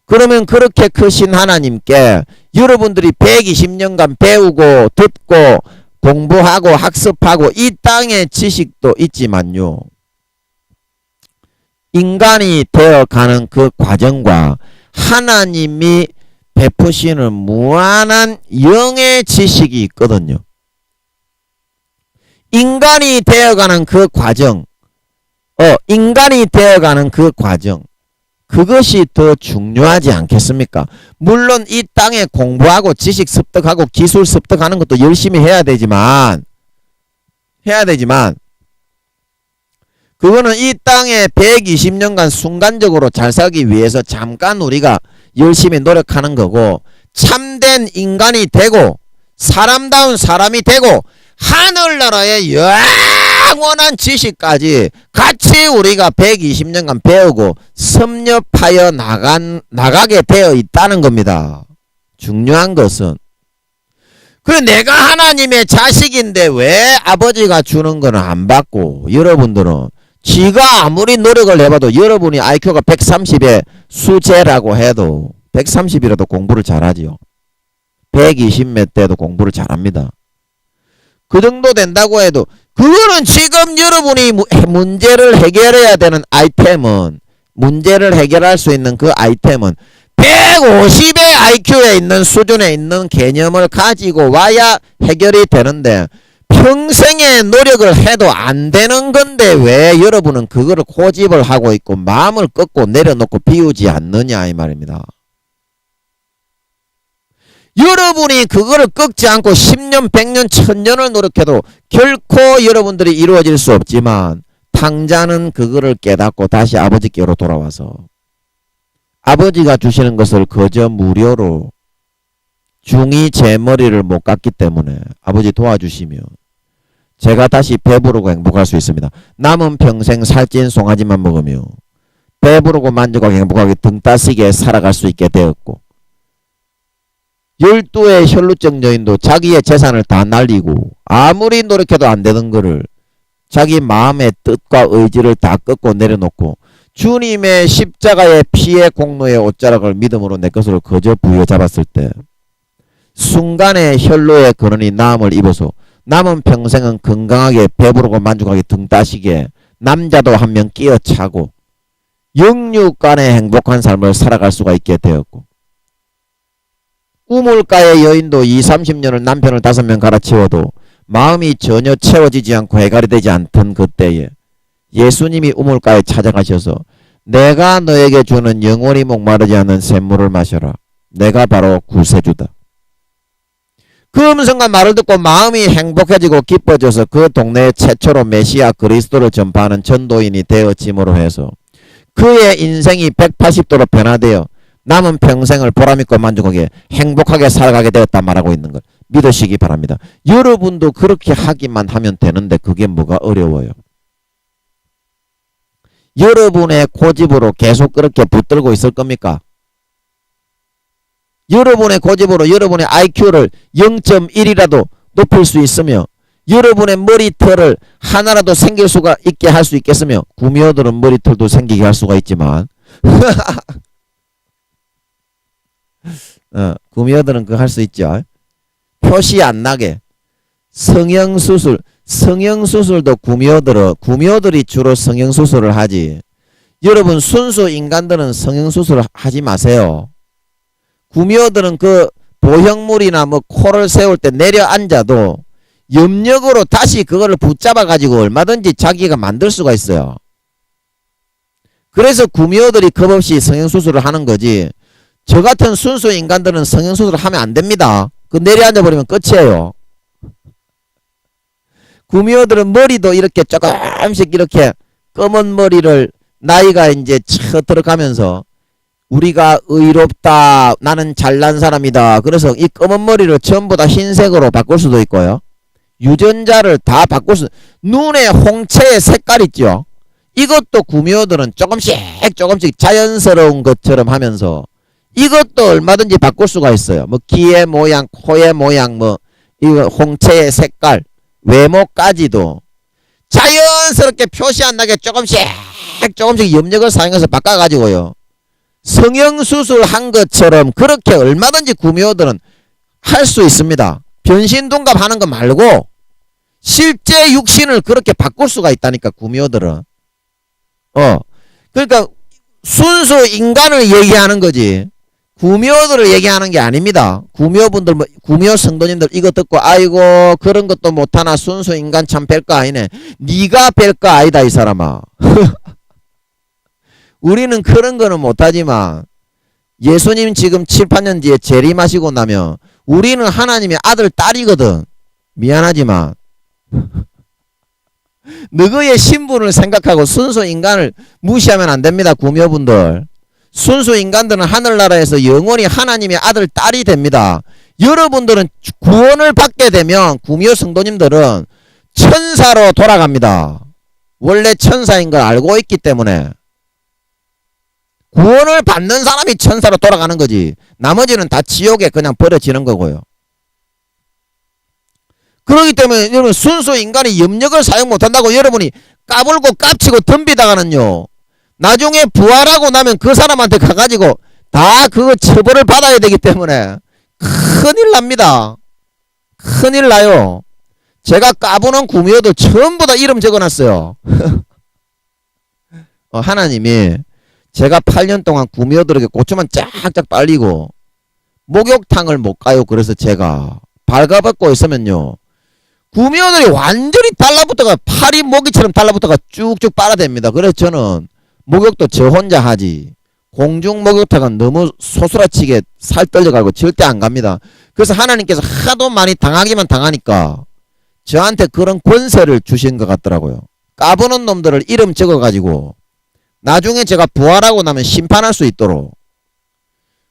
A: 그러면 그렇게 크신 하나님께 여러분들이 120년간 배우고 듣고 공부하고 학습하고 이 땅의 지식도 있지만요. 인간이 되어가는 그 과정과 하나님이 베푸시는 무한한 영의 지식이 있거든요. 인간이 되어가는 그 과정, 인간이 되어가는 그 과정, 그것이 더 중요하지 않겠습니까? 물론 이 땅에 공부하고 지식 습득하고 기술 습득하는 것도 열심히 해야 되지만 그거는 이 땅에 120년간 순간적으로 잘 살기 위해서 잠깐 우리가 열심히 노력하는 거고, 참된 인간이 되고 사람다운 사람이 되고 하늘나라의 영원한 지식까지 같이 우리가 120년간 배우고 섭렵하여 나가게 되어 있다는 겁니다. 중요한 것은. 그래, 내가 하나님의 자식인데 왜 아버지가 주는 거는 안 받고, 여러분들은 지가 아무리 노력을 해봐도, 여러분이 IQ가 130의 수재라고 해도 130이라도 공부를 잘하지요. 120 몇 대도 공부를 잘합니다. 그 정도 된다고 해도 그거는 지금 여러분이 문제를 해결해야 되는 아이템은, 문제를 해결할 수 있는 그 아이템은 150의 IQ에 있는 수준에 있는 개념을 가지고 와야 해결이 되는데, 평생의 노력을 해도 안 되는 건데 왜 여러분은 그거를 고집을 하고 있고 마음을 꺾고 내려놓고 비우지 않느냐 이 말입니다. 여러분이 그거를 꺾지 않고 10년, 100년, 1000년을 노력해도 결코 여러분들이 이루어질 수 없지만, 탕자는 그거를 깨닫고 다시 아버지께로 돌아와서 아버지가 주시는 것을 거저 무료로, 중이 제 머리를 못 깎기 때문에 아버지 도와주시면 제가 다시 배부르고 행복할 수 있습니다. 남은 평생 살찐 송아지만 먹으며 배부르고 만족하게 행복하게 등 따시게 살아갈 수 있게 되었고, 12의 혈루증 여인도 자기의 재산을 다 날리고 아무리 노력해도 안 되는 거를 자기 마음의 뜻과 의지를 다 꺾고 내려놓고 주님의 십자가의 피의 공로의 옷자락을 믿음으로 내 것으로 거저 부여잡았을 때 순간의 혈로의 근원이 나음을 입어서 남은 평생은 건강하게 배부르고 만족하게 등 따시게 남자도 한 명 끼어 차고 영육간의 행복한 삶을 살아갈 수가 있게 되었고, 우물가의 여인도 20-30년을 남편을 5명 갈아치워도 마음이 전혀 채워지지 않고 해결이 되지 않던 그때에 예수님이 우물가에 찾아가셔서 내가 너에게 주는 영원히 목마르지 않는 샘물을 마셔라. 내가 바로 구세주다. 그 음성과 말을 듣고 마음이 행복해지고 기뻐져서 그 동네에 최초로 메시아 그리스도를 전파하는 전도인이 되어짐으로 해서 그의 인생이 180도로 변화되어 남은 평생을 보람있고 만족하게 행복하게 살아가게 되었다 말하고 있는 걸 믿으시기 바랍니다. 여러분도 그렇게 하기만 하면 되는데 그게 뭐가 어려워요? 여러분의 고집으로 계속 그렇게 붙들고 있을 겁니까? 여러분의 고집으로 여러분의 IQ를 0.1이라도 높일 수 있으며 여러분의 머리털을 하나라도 생길 수가 있게 할 수 있겠으며, 구미호들은 머리털도 생기게 할 수가 있지만 구미호들은 그거 할 수 있죠. 표시 안 나게 성형수술, 성형수술도 구미호들이 주로 성형수술을 하지. 여러분 순수 인간들은 성형수술을 하지 마세요. 구미호들은 그 보형물이나 뭐 코를 세울 때 내려앉아도 염력으로 다시 그거를 붙잡아 가지고 얼마든지 자기가 만들 수가 있어요. 그래서 구미호들이 겁없이 성형수술을 하는 거지, 저 같은 순수 인간들은 성형수술을 하면 안 됩니다. 그 내려앉아 버리면 끝이에요. 구미호들은 머리도 이렇게 조금씩 이렇게 검은 머리를 나이가 이제 들어가면서 우리가 의롭다, 나는 잘난 사람이다, 그래서 이 검은 머리를 전부 다 흰색으로 바꿀 수도 있고요. 유전자를 다 바꿀 수, 눈의 홍채의 색깔 있죠. 이것도 구미호들은 조금씩 자연스러운 것처럼 하면서 이것도 얼마든지 바꿀 수가 있어요. 뭐 귀의 모양, 코의 모양, 뭐 이거 홍채의 색깔, 외모까지도 자연스럽게 표시 안 나게 조금씩 염력을 사용해서 바꿔가지고요. 성형수술 한 것처럼 그렇게 얼마든지 구미호들은 할 수 있습니다. 변신동갑 하는 거 말고 실제 육신을 그렇게 바꿀 수가 있다니까 구미호들은. 그러니까 순수 인간을 얘기하는 거지. 구미호들을 얘기하는 게 아닙니다. 구미호분들, 구미호 성도님들 이거 듣고 아이고 그런 것도 못하나 순수 인간 참 별거 아니네. 네가 별거 아니다 이 사람아. 우리는 그런 거는 못하지만 예수님 지금 7, 8년 뒤에 재림하시고 나면 우리는 하나님의 아들 딸이거든. 미안하지만 너희의 신분을 생각하고 순수 인간을 무시하면 안 됩니다. 구미호분들. 순수 인간들은 하늘나라에서 영원히 하나님의 아들 딸이 됩니다. 여러분들은 구원을 받게 되면 구미호 성도님들은 천사로 돌아갑니다. 원래 천사인 걸 알고 있기 때문에 구원을 받는 사람이 천사로 돌아가는 거지. 나머지는 다 지옥에 그냥 버려지는 거고요. 그렇기 때문에 여러분 순수 인간이 염력을 사용 못한다고 여러분이 까불고 깝치고 덤비다가는요. 나중에 부활하고 나면 그 사람한테 가가지고 다 그거 처벌을 받아야 되기 때문에 큰일 납니다. 큰일 나요. 제가 까부는 구미호들 전부 다 이름 적어놨어요. 하나님이 제가 8년 동안 구미호들에게 고추만 쫙쫙 빨리고 목욕탕을 못 가요. 그래서 제가 발가벗고 있으면요. 구미호들이 완전히 달라붙어가 팔이 모기처럼 달라붙어가 쭉쭉 빨아댑니다. 그래서 저는 목욕도 저 혼자 하지. 공중 목욕탕은 너무 소스라치게 살 떨려가고 절대 안 갑니다. 그래서 하나님께서 하도 많이 당하기만 당하니까 저한테 그런 권세를 주신 것 같더라고요. 까부는 놈들을 이름 적어가지고 나중에 제가 부활하고 나면 심판할 수 있도록.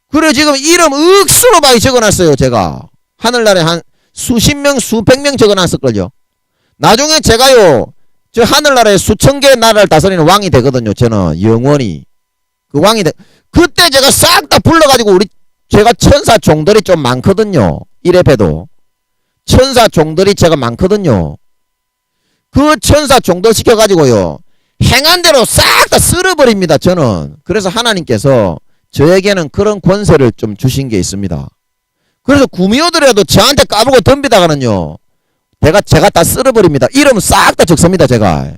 A: 그래 지금 이름 억수로 많이 적어놨어요. 제가 하늘나라에 한 수십 명 수백 명 적어놨을걸요. 나중에 제가요 저 하늘나라에 수천 개의 나라를 다스리는 왕이 되거든요. 저는 영원히 그 왕이 돼. 그때 제가 싹 다 불러가지고 우리 제가 천사 종들이 좀 많거든요. 이래봬도 천사 종들이 제가 많거든요. 그 천사 종들 시켜가지고요 행한 대로 싹 다 쓸어버립니다. 저는. 그래서 하나님께서 저에게는 그런 권세를 좀 주신 게 있습니다. 그래서 구미호들이라도 저한테 까불고 덤비다가는요 제가 다 쓸어버립니다. 이름 싹 다 적습니다. 제가.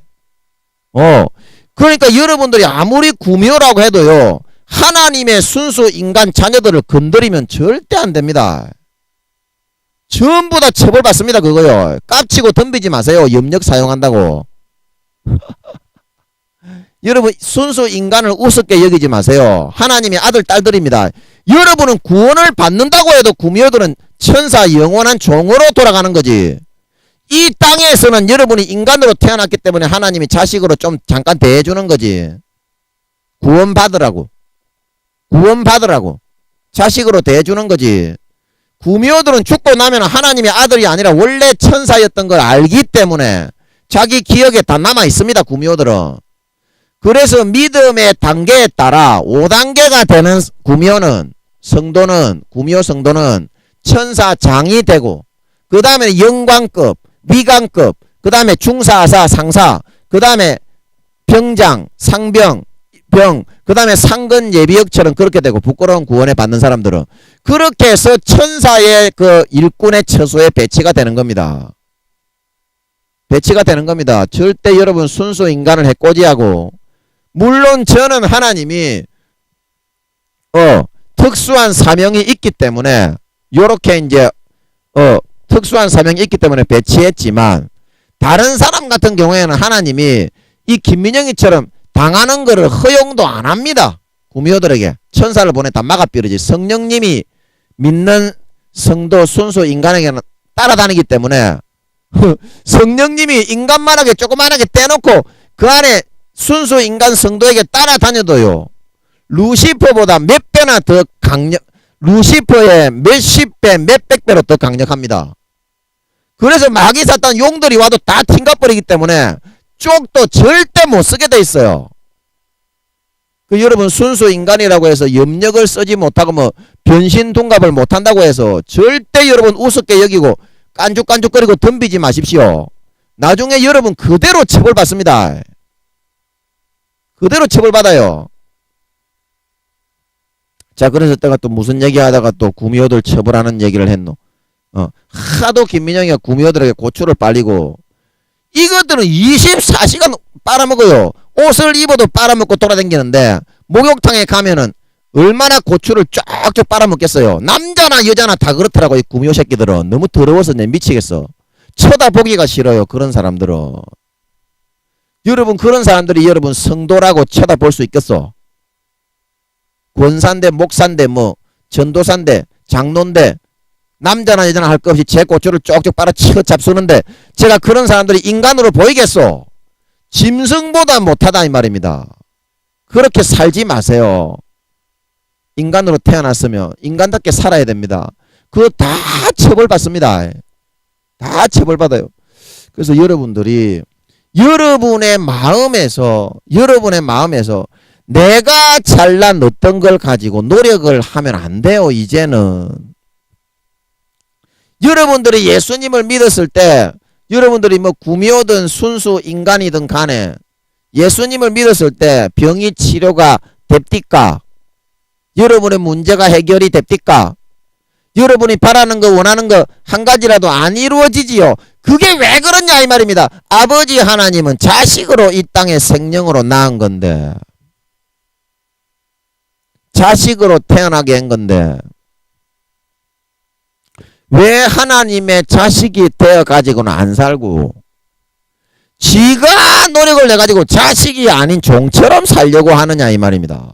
A: 그러니까 여러분들이 아무리 구미호라고 해도요 하나님의 순수 인간 자녀들을 건드리면 절대 안 됩니다. 전부 다 처벌받습니다. 그거요. 깝치고 덤비지 마세요. 염력 사용한다고. 여러분 순수 인간을 우습게 여기지 마세요. 하나님의 아들 딸들입니다. 여러분은 구원을 받는다고 해도 구미호들은 천사 영원한 종으로 돌아가는 거지. 이 땅에서는 여러분이 인간으로 태어났기 때문에 하나님이 자식으로 좀 잠깐 대해주는 거지. 구원받으라고. 구원받으라고. 자식으로 대해주는 거지. 구미호들은 죽고 나면 하나님의 아들이 아니라 원래 천사였던 걸 알기 때문에 자기 기억에 다 남아 있습니다. 구미호들은. 그래서 믿음의 단계에 따라 5단계가 되는 구미호는 성도는 구미호 성도는 천사장이 되고 그 다음에 영광급 위관급 그 다음에 중사사 상사 그 다음에 병장 상병 병 그 다음에 상근 예비역처럼 그렇게 되고 부끄러운 구원에 받는 사람들은 그렇게 해서 천사의 그 일꾼의 처소에 배치가 되는 겁니다. 배치가 되는 겁니다. 절대 여러분 순수 인간을 해코지하고 물론 저는 하나님이 특수한 사명이 있기 때문에 요렇게 이제 특수한 사명이 있기 때문에 배치했지만 다른 사람 같은 경우에는 하나님이 이 김민영이처럼 당하는 거를 허용도 안 합니다. 구미호들에게 천사를 보내 다 막아버리지. 성령님이 믿는 성도 순수 인간에게는 따라다니기 때문에 성령님이 인간만하게 조그만하게 떼놓고 그 안에 순수 인간 성도에게 따라다녀도요 루시퍼보다 몇 배나 더 강력 루시퍼의 몇십 배 몇백 배로 더 강력합니다. 그래서 마귀 사탄 용들이 와도 다 튕겨버리기 때문에 쪽도 절대 못 쓰게 돼 있어요. 그 여러분 순수 인간이라고 해서 염력을 쓰지 못하고 뭐 변신 둔갑을 못한다고 해서 절대 여러분 우습게 여기고 깐죽깐죽거리고 덤비지 마십시오. 나중에 여러분 그대로 처벌받습니다. 그대로 처벌받아요. 자 그래서 내가 또 무슨 얘기하다가 또 구미호들 처벌하는 얘기를 했노. 하도 김민영이가 구미호들에게 고추를 빨리고 이것들은 24시간 빨아먹어요. 옷을 입어도 빨아먹고 돌아다니는데 목욕탕에 가면은 얼마나 고추를 쫙쫙 빨아먹겠어요. 남자나 여자나 다 그렇더라고. 이 구미호 새끼들은 너무 더러워서 내 미치겠어. 쳐다보기가 싫어요. 그런 사람들은. 여러분 그런 사람들이 여러분 성도라고 쳐다볼 수 있겠어? 권사인데 목사인데 뭐 전도사인데 장로인데 남자나 여자나 할 것 없이 제 고추를 쪽쪽 빨아 쳐 잡수는데 제가 그런 사람들이 인간으로 보이겠소? 짐승보다 못하다 이 말입니다. 그렇게 살지 마세요. 인간으로 태어났으면 인간답게 살아야 됩니다. 그거 다 처벌받습니다. 다 처벌받아요. 그래서 여러분들이 여러분의 마음에서 내가 잘난 어떤 걸 가지고 노력을 하면 안 돼요. 이제는 여러분들이 예수님을 믿었을 때 여러분들이 뭐 구미호든 순수 인간이든 간에 예수님을 믿었을 때 병이 치료가 됩니까? 여러분의 문제가 해결이 됩니까? 여러분이 바라는 거 원하는 거 한 가지라도 안 이루어지지요. 그게 왜 그러냐 이 말입니다. 아버지 하나님은 자식으로 이 땅에 생명으로 낳은 건데 자식으로 태어나게 한 건데 왜 하나님의 자식이 되어가지고는 안 살고 지가 노력을 내가지고 자식이 아닌 종처럼 살려고 하느냐 이 말입니다.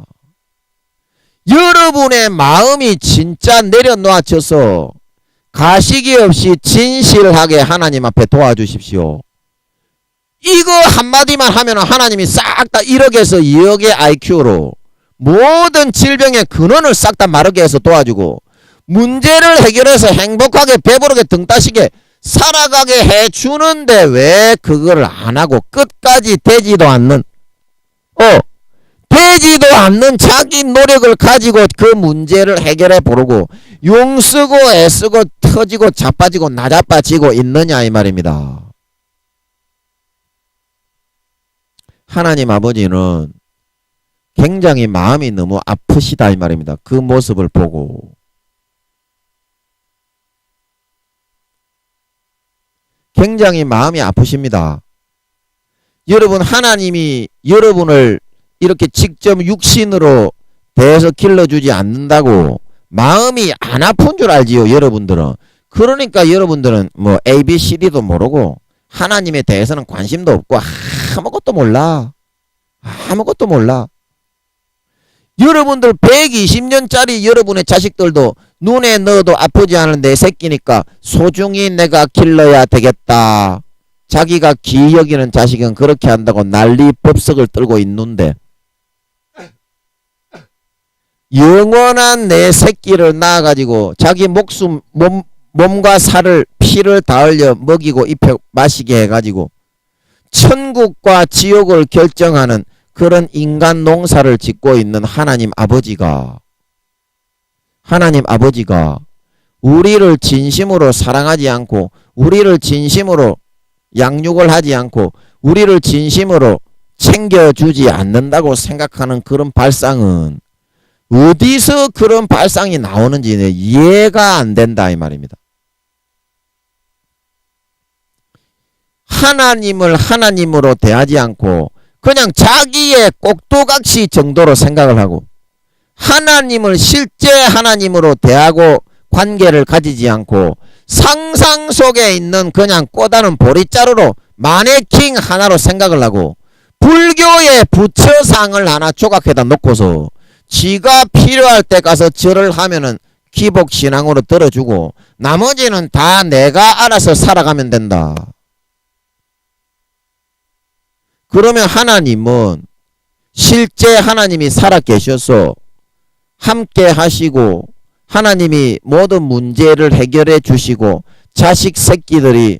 A: 여러분의 마음이 진짜 내려놓아져서 가식이 없이 진실하게 하나님 앞에 도와주십시오. 이거 한마디만 하면 하나님이 싹 다 1억에서 2억의 IQ로 모든 질병의 근원을 싹 다 마르게 해서 도와주고 문제를 해결해서 행복하게 배부르게 등 따시게 살아가게 해주는데 왜 그걸 안 하고 끝까지 되지도 않는 자기 노력을 가지고 그 문제를 해결해 보려고 용쓰고 애쓰고 터지고 자빠지고 나자빠지고 있느냐 이 말입니다. 하나님 아버지는 굉장히 마음이 너무 아프시다 이 말입니다. 그 모습을 보고 굉장히 마음이 아프십니다. 여러분 하나님이 여러분을 이렇게 직접 육신으로 대해서 길러주지 않는다고 마음이 안 아픈 줄 알지요 여러분들은. 그러니까 여러분들은 뭐 ABCD도 모르고 하나님에 대해서는 관심도 없고 아무것도 몰라. 여러분들 120년짜리 여러분의 자식들도 눈에 넣어도 아프지 않은 내 새끼니까 소중히 내가 길러야 되겠다. 자기가 귀히 여기는 자식은 그렇게 한다고 난리 법석을 떨고 있는데 영원한 내 새끼를 낳아가지고 자기 목숨 몸과 살을 피를 다 흘려 먹이고 입혀 마시게 해가지고 천국과 지옥을 결정하는 그런 인간 농사를 짓고 있는 하나님 아버지가 우리를 진심으로 사랑하지 않고 우리를 진심으로 양육을 하지 않고 우리를 진심으로 챙겨주지 않는다고 생각하는 그런 발상은 어디서 그런 발상이 나오는지 이해가 안 된다 이 말입니다. 하나님을 하나님으로 대하지 않고 그냥 자기의 꼭두각시 정도로 생각을 하고 하나님을 실제 하나님으로 대하고 관계를 가지지 않고 상상 속에 있는 그냥 꼬다는 보리자루로 마네킹 하나로 생각을 하고 불교의 부처상을 하나 조각해다 놓고서 지가 필요할 때 가서 절을 하면은 기복신앙으로 들어주고 나머지는 다 내가 알아서 살아가면 된다. 그러면 하나님은 실제 하나님이 살아 계셔서 함께 하시고 하나님이 모든 문제를 해결해 주시고 자식 새끼들이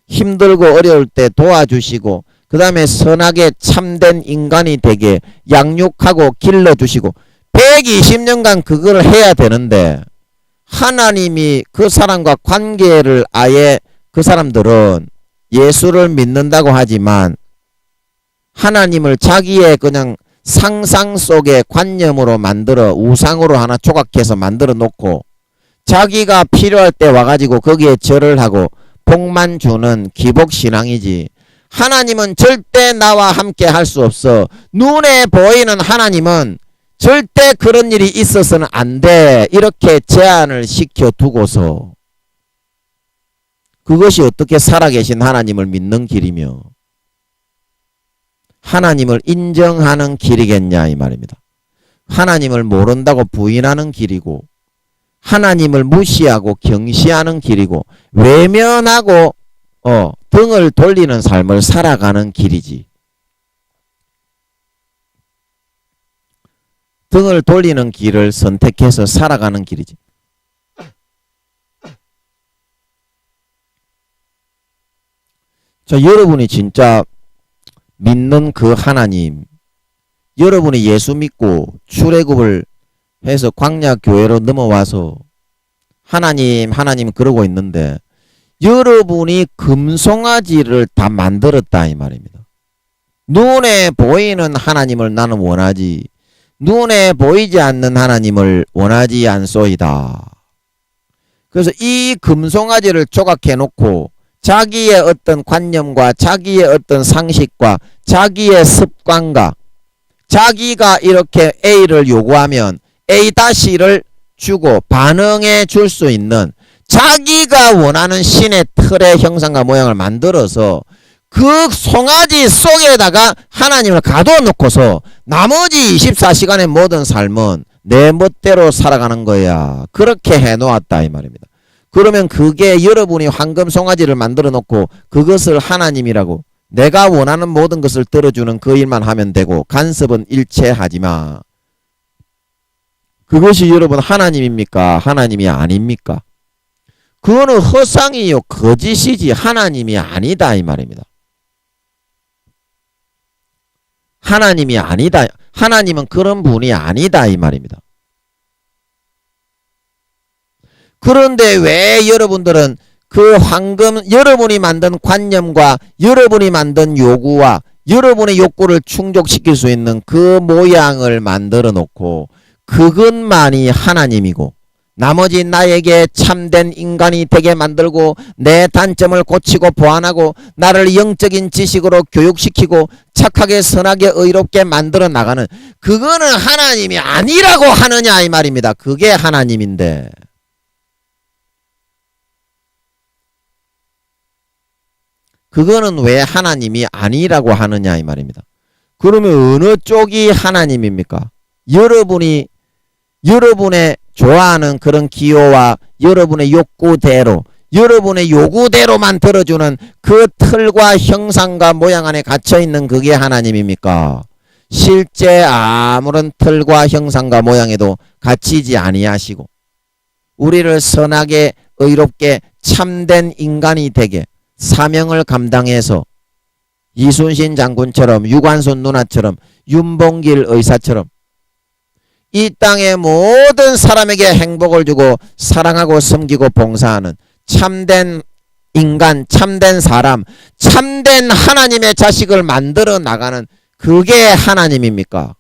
A: 힘들고 어려울 때 도와주시고 그 다음에 선하게 참된 인간이 되게 양육하고 길러주시고 120년간 그걸 해야 되는데 하나님이 그 사람과 관계를 아예 그 사람들은 예수를 믿는다고 하지만 하나님을 자기의 그냥 상상 속의 관념으로 만들어 우상으로 하나 조각해서 만들어 놓고 자기가 필요할 때 와가지고 거기에 절을 하고 복만 주는 기복신앙이지 하나님은 절대 나와 함께 할 수 없어. 눈에 보이는 하나님은 절대 그런 일이 있어서는 안 돼. 이렇게 제한을 시켜두고서 그것이 어떻게 살아계신 하나님을 믿는 길이며 하나님을 인정하는 길이겠냐 이 말입니다. 하나님을 모른다고 부인하는 길이고 하나님을 무시하고 경시하는 길이고 외면하고 등을 돌리는 삶을 살아가는 길이지. 등을 돌리는 길을 선택해서 살아가는 길이지. 자, 여러분이 진짜 믿는 그 하나님, 여러분이 예수 믿고 출애굽을 해서 광야 교회로 넘어와서 하나님 그러고 있는데 여러분이 금송아지를 다 만들었다 이 말입니다. 눈에 보이는 하나님을 나는 원하지 눈에 보이지 않는 하나님을 원하지 않소이다. 그래서 이 금송아지를 조각해 놓고 자기의 어떤 관념과 자기의 어떤 상식과 자기의 습관과 자기가 이렇게 A를 요구하면 A-를 주고 반응해 줄 수 있는 자기가 원하는 신의 틀의 형상과 모양을 만들어서 그 송아지 속에다가 하나님을 가둬놓고서 나머지 24시간의 모든 삶은 내 멋대로 살아가는 거야. 그렇게 해놓았다 이 말입니다. 그러면 그게 여러분이 황금 송아지를 만들어 놓고 그것을 하나님이라고 내가 원하는 모든 것을 들어주는 그 일만 하면 되고 간섭은 일체 하지마. 그것이 여러분 하나님입니까? 하나님이 아닙니까? 그거는 허상이요 거짓이지 하나님이 아니다 이 말입니다. 하나님이 아니다. 하나님은 그런 분이 아니다 이 말입니다. 그런데 왜 여러분들은 그 황금 여러분이 만든 관념과 여러분이 만든 요구와 여러분의 욕구를 충족시킬 수 있는 그 모양을 만들어 놓고 그것만이 하나님이고 나머지 나에게 참된 인간이 되게 만들고 내 단점을 고치고 보완하고 나를 영적인 지식으로 교육시키고 착하게 선하게 의롭게 만들어 나가는 그거는 하나님이 아니라고 하느냐 이 말입니다. 그게 하나님인데 그거는 왜 하나님이 아니라고 하느냐 이 말입니다. 그러면 어느 쪽이 하나님입니까? 여러분의 좋아하는 그런 기호와 여러분의 욕구대로 여러분의 요구대로만 들어주는 그 틀과 형상과 모양 안에 갇혀있는 그게 하나님입니까? 실제 아무런 틀과 형상과 모양에도 갇히지 아니하시고 우리를 선하게 의롭게 참된 인간이 되게 사명을 감당해서 이순신 장군처럼 유관순 누나처럼 윤봉길 의사처럼 이 땅의 모든 사람에게 행복을 주고 사랑하고 섬기고 봉사하는 참된 인간, 참된 사람, 참된 하나님의 자식을 만들어 나가는 그게 하나님입니까?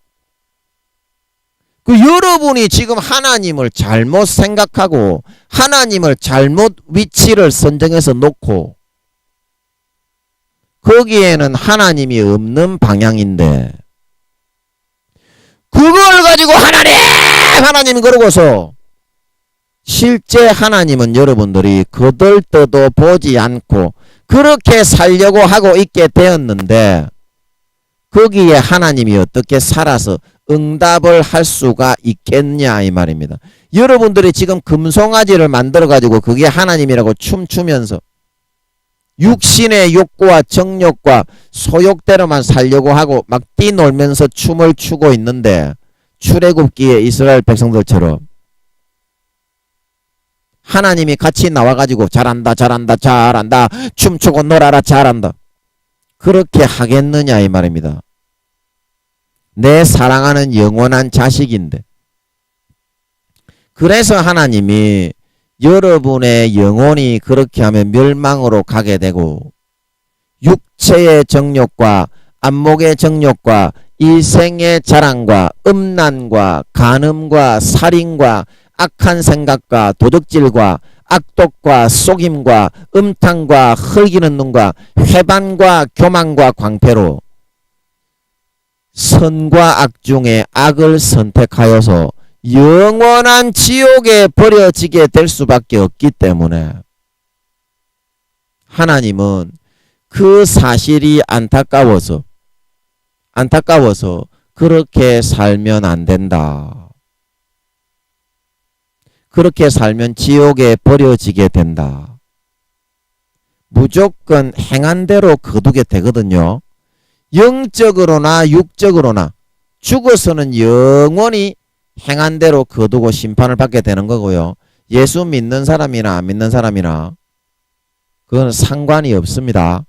A: 그 여러분이 지금 하나님을 잘못 생각하고 하나님을 잘못 위치를 선정해서 놓고 거기에는 하나님이 없는 방향인데 그걸 가지고 하나님 그러고서 실제 하나님은 여러분들이 거들떠도 보지 않고 그렇게 살려고 하고 있게 되었는데 거기에 하나님이 어떻게 살아서 응답을 할 수가 있겠냐 이 말입니다. 여러분들이 지금 금송아지를 만들어 가지고 그게 하나님이라고 춤추면서 육신의 욕구와 정욕과 소욕대로만 살려고 하고 막 뛰놀면서 춤을 추고 있는데 출애굽기에 이스라엘 백성들처럼 하나님이 같이 나와가지고 잘한다 춤추고 놀아라 잘한다 그렇게 하겠느냐 이 말입니다. 내 사랑하는 영원한 자식인데 그래서 하나님이 여러분의 영혼이 그렇게 하면 멸망으로 가게 되고 육체의 정욕과 안목의 정욕과 일생의 자랑과 음란과 간음과 살인과 악한 생각과 도둑질과 악독과 속임과 음탕과 흘기는 눈과 회반과 교만과 광패로 선과 악 중에 악을 선택하여서 영원한 지옥에 버려지게 될 수밖에 없기 때문에 하나님은 그 사실이 안타까워서 그렇게 살면 안 된다. 그렇게 살면 지옥에 버려지게 된다. 무조건 행한 대로 거두게 되거든요. 영적으로나 육적으로나 죽어서는 영원히 행한 대로 거두고 심판을 받게 되는 거고요. 예수 믿는 사람이나 안 믿는 사람이나 그건 상관이 없습니다.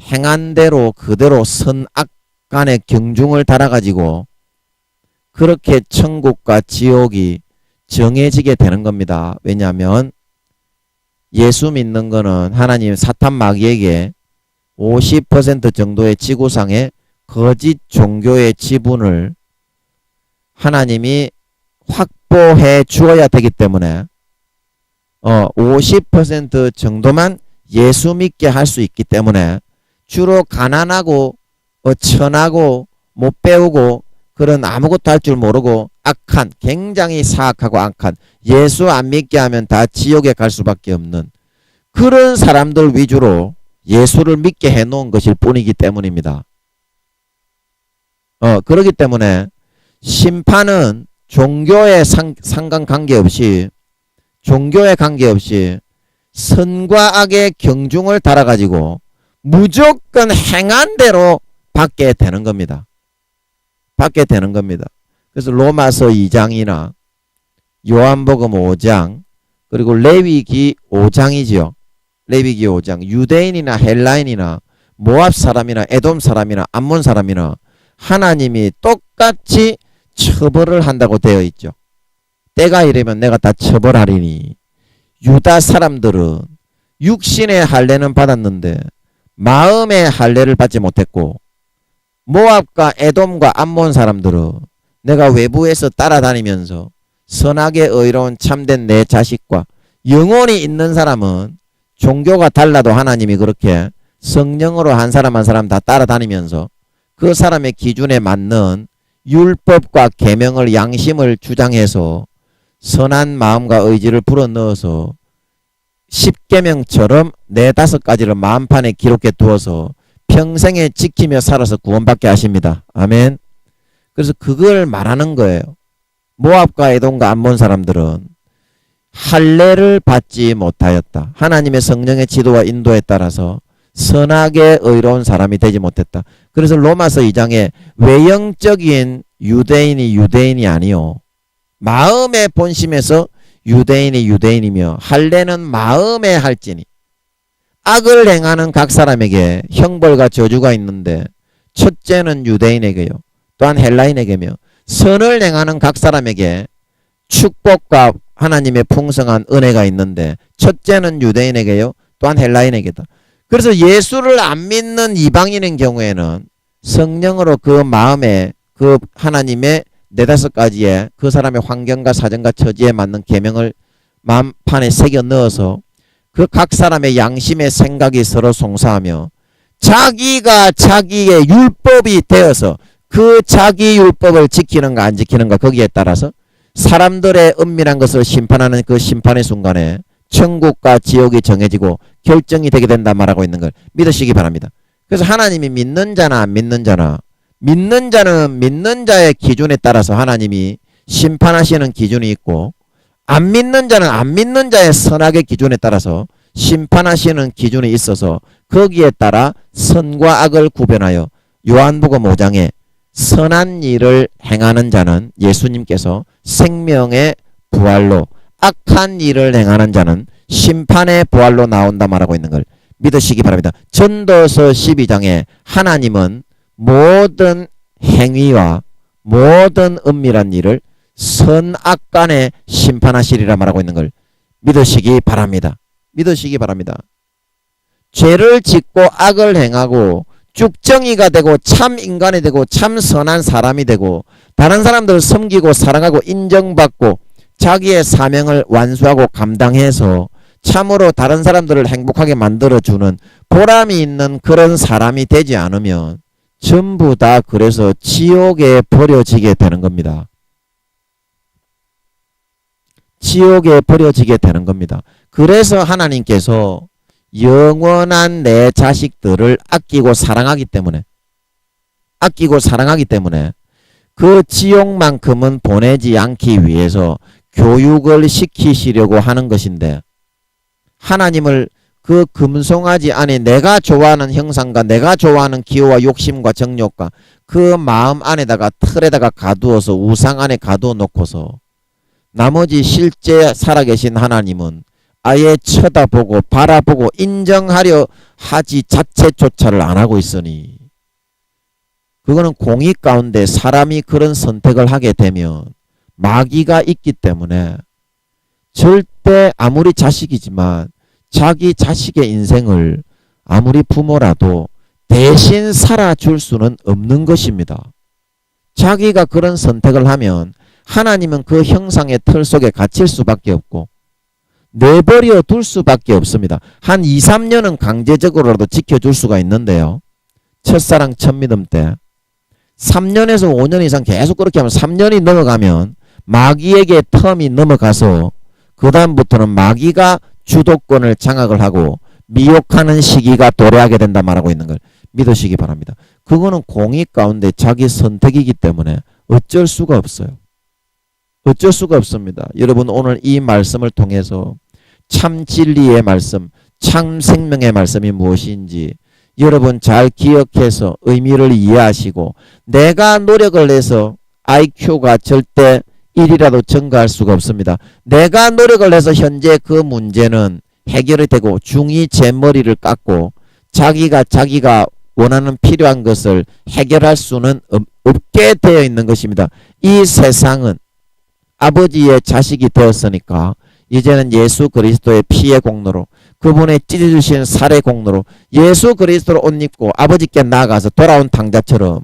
A: 행한 대로 그대로 선악 간의 경중을 달아가지고 그렇게 천국과 지옥이 정해지게 되는 겁니다. 왜냐하면 예수 믿는 거는 하나님 사탄 마귀에게 50% 정도의 지구상의 거짓 종교의 지분을 하나님이 확보해 주어야 되기 때문에 50% 정도만 예수 믿게 할 수 있기 때문에 주로 가난하고 천하고 못 배우고 그런 아무것도 할 줄 모르고 악한 굉장히 사악하고 악한 예수 안 믿게 하면 다 지옥에 갈 수밖에 없는 그런 사람들 위주로 예수를 믿게 해놓은 것일 뿐이기 때문입니다. 그렇기 때문에 심판은 종교에 상관관계없이 선과 악의 경중을 달아가지고 무조건 행한 대로 받게 되는 겁니다. 그래서 로마서 2장이나 요한복음 5장 그리고 레위기 5장이지요. 레위기 5장 유대인이나 헬라인이나 모압 사람이나 에돔 사람이나 암몬 사람이나 하나님이 똑같이 처벌을 한다고 되어 있죠. 때가 이르면 내가 다 처벌하리니 유다 사람들은 육신의 할례는 받았는데 마음의 할례를 받지 못했고 모압과 에돔과 암몬 사람들은 내가 외부에서 따라다니면서 선하게 의로운 참된 내 자식과 영혼이 있는 사람은 종교가 달라도 하나님이 그렇게 성령으로 한 사람 한 사람 다 따라다니면서 그 사람의 기준에 맞는 율법과 계명을 양심을 주장해서 선한 마음과 의지를 불어넣어서 10계명처럼 4-5가지를 마음판에 기록해 두어서 평생에 지키며 살아서 구원받게 하십니다. 아멘. 그래서 그걸 말하는 거예요. 모압과 에돔과 암몬 사람들은 할례를 받지 못하였다. 하나님의 성령의 지도와 인도에 따라서 선하게 의로운 사람이 되지 못했다. 그래서 로마서 2장에 외형적인 유대인이 아니요. 마음의 본심에서 유대인이며 할례는 마음에 할지니 악을 행하는 각 사람에게 형벌과 저주가 있는데 첫째는 유대인에게요. 또한 헬라인에게며 선을 행하는 각 사람에게 축복과 하나님의 풍성한 은혜가 있는데 첫째는 유대인에게요. 또한 헬라인에게다. 그래서 예수를 안 믿는 이방인인 경우에는 성령으로 그 마음에 그 하나님의 4-5가지의 그 사람의 환경과 사정과 처지에 맞는 계명을 마음판에 새겨 넣어서 그 각 사람의 양심의 생각이 서로 송사하며 자기가 자기의 율법이 되어서 그 자기 율법을 지키는가 안 지키는가 거기에 따라서 사람들의 은밀한 것을 심판하는 그 심판의 순간에 천국과 지옥이 정해지고 결정이 되게 된다 말하고 있는 걸 믿으시기 바랍니다. 그래서 하나님이 믿는 자나 안 믿는 자나 믿는 자는 믿는 자의 기준에 따라서 하나님이 심판하시는 기준이 있고 안 믿는 자는 안 믿는 자의 선악의 기준에 따라서 심판하시는 기준이 있어서 거기에 따라 선과 악을 구별하여 요한복음 5장에 선한 일을 행하는 자는 예수님께서 생명의 부활로 악한 일을 행하는 자는 심판의 부활로 나온다 말하고 있는 걸 믿으시기 바랍니다. 전도서 12장에 하나님은 모든 행위와 모든 은밀한 일을 선악 간에 심판하시리라 말하고 있는 걸 믿으시기 바랍니다. 죄를 짓고 악을 행하고 쭉정이가 되고 참 인간이 되고 참 선한 사람이 되고 다른 사람들을 섬기고 사랑하고 인정받고 자기의 사명을 완수하고 감당해서 참으로 다른 사람들을 행복하게 만들어주는 보람이 있는 그런 사람이 되지 않으면 전부 다 그래서 지옥에 버려지게 되는 겁니다. 지옥에 버려지게 되는 겁니다. 그래서 하나님께서 영원한 내 자식들을 아끼고 사랑하기 때문에 그 지옥만큼은 보내지 않기 위해서 교육을 시키시려고 하는 것인데, 하나님을 그 금송아지 안에 내가 좋아하는 형상과 내가 좋아하는 기호와 욕심과 정욕과 그 마음 안에다가 틀에다가 가두어서 우상 안에 가두어 놓고서 나머지 실제 살아계신 하나님은 아예 쳐다보고 바라보고 인정하려 하지 자체조차를 안 하고 있으니, 그거는 공의 가운데 사람이 그런 선택을 하게 되면 마귀가 있기 때문에 절대 아무리 자식이지만 자기 자식의 인생을 아무리 부모라도 대신 살아줄 수는 없는 것입니다. 자기가 그런 선택을 하면 하나님은 그 형상의 틀 속에 갇힐 수밖에 없고 내버려 둘 수밖에 없습니다. 한 2, 3년은 강제적으로라도 지켜줄 수가 있는데요. 첫사랑 첫 믿음 때 3년에서 5년 이상 계속 그렇게 하면 3년이 넘어가면 마귀에게 텀이 넘어가서 그 다음부터는 마귀가 주도권을 장악을 하고 미혹하는 시기가 도래하게 된다 말하고 있는 걸 믿으시기 바랍니다. 그거는 공의 가운데 자기 선택이기 때문에 어쩔 수가 없어요. 어쩔 수가 없습니다. 여러분, 오늘 이 말씀을 통해서 참 진리의 말씀, 참 생명의 말씀이 무엇인지 여러분 잘 기억해서 의미를 이해하시고, 내가 노력을 해서 IQ가 절대 1이라도 증가할 수가 없습니다. 내가 노력을 해서 현재 그 문제는 해결이 되고 중이 제 머리를 깎고 자기가 원하는 필요한 것을 해결할 수는 없게 되어 있는 것입니다. 이 세상은 아버지의 자식이 되었으니까 이제는 예수 그리스도의 피의 공로로, 그분의 찢어주신 살의 공로로 예수 그리스도를 옷 입고 아버지께 나아가서 돌아온 탕자처럼,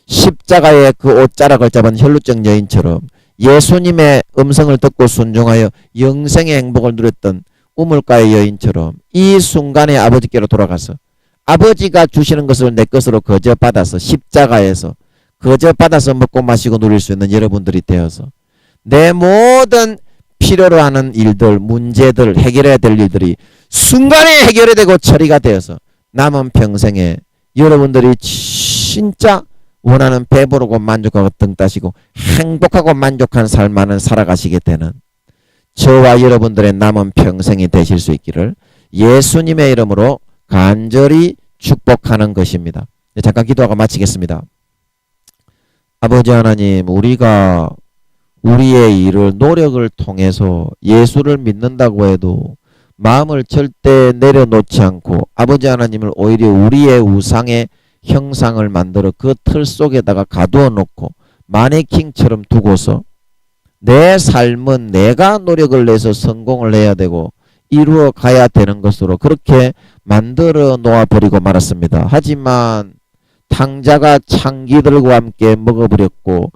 A: 십자가의 그 옷자락을 잡은 혈루증 여인처럼 예수님의 음성을 듣고 순종하여 영생의 행복을 누렸던 우물가의 여인처럼 이 순간에 아버지께로 돌아가서 아버지가 주시는 것을 내 것으로 거저받아서 십자가에서 거저받아서 먹고 마시고 누릴 수 있는 여러분들이 되어서 내 모든 필요로 하는 일들, 문제들, 해결해야 될 일들이 순간에 해결이 되고 처리가 되어서 남은 평생에 여러분들이 진짜 원하는 배부르고 만족하고 등 따시고 행복하고 만족한 삶만은 살아가시게 되는 저와 여러분들의 남은 평생이 되실 수 있기를 예수님의 이름으로 간절히 축복하는 것입니다. 잠깐 기도하고 마치겠습니다. 아버지 하나님, 우리가 우리의 일을 노력을 통해서 예수를 믿는다고 해도 마음을 절대 내려놓지 않고 아버지 하나님을 오히려 우리의 우상의 형상을 만들어 그 틀 속에다가 가두어 놓고 마네킹처럼 두고서 내 삶은 내가 노력을 내서 성공을 해야 되고 이루어 가야 되는 것으로 그렇게 만들어 놓아버리고 말았습니다. 하지만 탕자가 창기들과 함께 먹어버렸고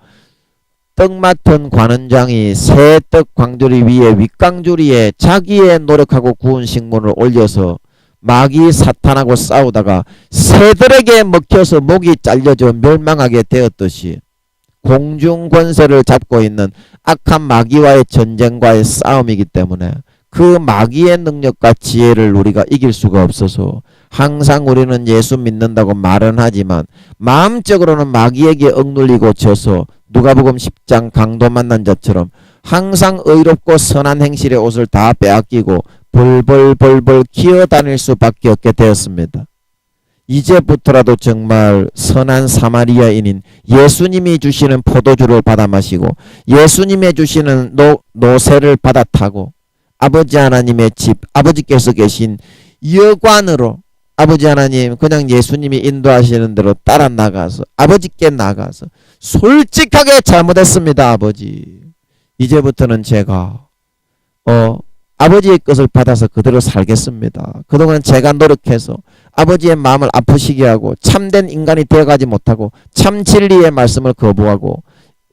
A: 떡 맡은 관원장이 새 떡 광주리 위에 윗광주리에 자기의 노력하고 구운 식물을 올려서 마귀 사탄하고 싸우다가 새들에게 먹혀서 목이 잘려져 멸망하게 되었듯이 공중 권세를 잡고 있는 악한 마귀와의 전쟁과의 싸움이기 때문에 그 마귀의 능력과 지혜를 우리가 이길 수가 없어서 항상 우리는 예수 믿는다고 말은 하지만 마음적으로는 마귀에게 억눌리고 져서 누가복음 10장 강도 만난 자처럼 항상 의롭고 선한 행실의 옷을 다 빼앗기고 벌벌벌벌 기어다닐 수밖에 없게 되었습니다. 이제부터라도 정말 선한 사마리아인인 예수님이 주시는 포도주를 받아 마시고 예수님이 주시는 노새를 받아 타고 아버지 하나님의 집, 아버지께서 계신 여관으로 아버지 하나님 그냥 예수님이 인도하시는 대로 따라 나가서 아버지께 나가서 솔직하게 잘못했습니다. 아버지, 이제부터는 제가 아버지의 것을 받아서 그대로 살겠습니다. 그동안 제가 노력해서 아버지의 마음을 아프시게 하고 참된 인간이 되어가지 못하고 참 진리의 말씀을 거부하고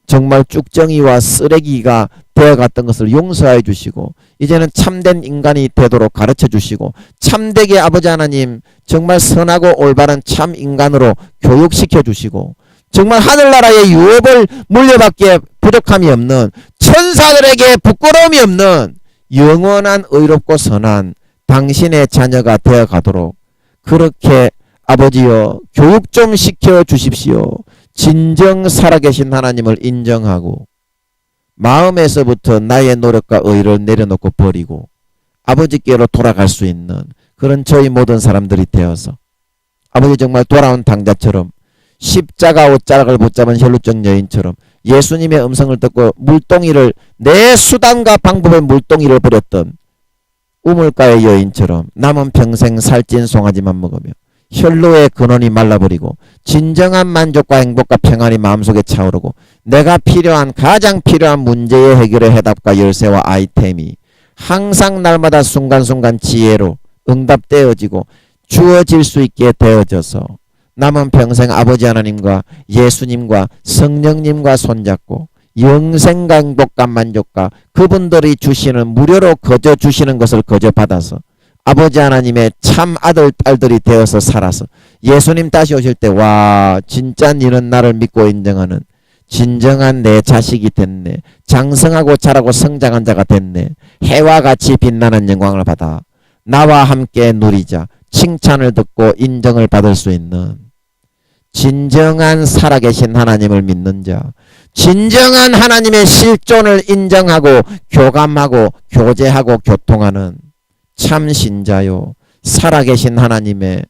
A: 정말 쭉정이와 쓰레기가 되어갔던 것을 용서해 주시고 이제는 참된 인간이 되도록 가르쳐 주시고 참되게 아버지 하나님 정말 선하고 올바른 참 인간으로 교육시켜 주시고 정말 하늘나라의 유업을 물려받기에 부족함이 없는 천사들에게 부끄러움이 없는 영원한 의롭고 선한 당신의 자녀가 되어가도록 그렇게 아버지여 교육 좀 시켜 주십시오. 진정 살아계신 하나님을 인정하고 마음에서부터 나의 노력과 의를 내려놓고 버리고 아버지께로 돌아갈 수 있는 그런 저희 모든 사람들이 되어서 아버지 정말 돌아온 당자처럼 십자가 옷자락을 붙잡은 혈루증 여인처럼 예수님의 음성을 듣고 물동이를 내 수단과 방법의 물동이를 버렸던 우물가의 여인처럼 남은 평생 살찐 송아지만 먹으며 혈로의 근원이 말라버리고 진정한 만족과 행복과 평안이 마음속에 차오르고 내가 필요한 가장 필요한 문제의 해결의 해답과 열쇠와 아이템이 항상 날마다 순간순간 지혜로 응답되어지고 주어질 수 있게 되어져서 남은 평생 아버지 하나님과 예수님과 성령님과 손잡고 영생과 행복과 만족과 그분들이 주시는 무료로 거저 주시는 것을 거저 받아서 아버지 하나님의 참 아들 딸들이 되어서 살아서 예수님 다시 오실 때 와 진짜 너는 나를 믿고 인정하는 진정한 내 자식이 됐네. 장성하고 자라고 성장한 자가 됐네. 해와 같이 빛나는 영광을 받아 나와 함께 누리자. 칭찬을 듣고 인정을 받을 수 있는 진정한 살아계신 하나님을 믿는 자, 진정한 하나님의 실존을 인정하고 교감하고 교제하고 교통하는 참 신자요. 살아계신 하나님의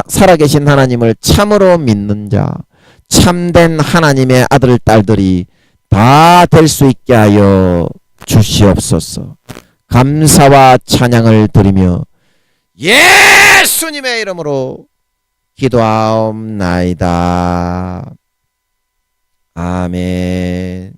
A: 살아계신 하나님을 참으로 믿는 자, 참된 하나님의 아들 딸들이 다 될 수 있게 하여 주시옵소서. 감사와 찬양을 드리며 예수님의 이름으로 기도하옵나이다. 아멘.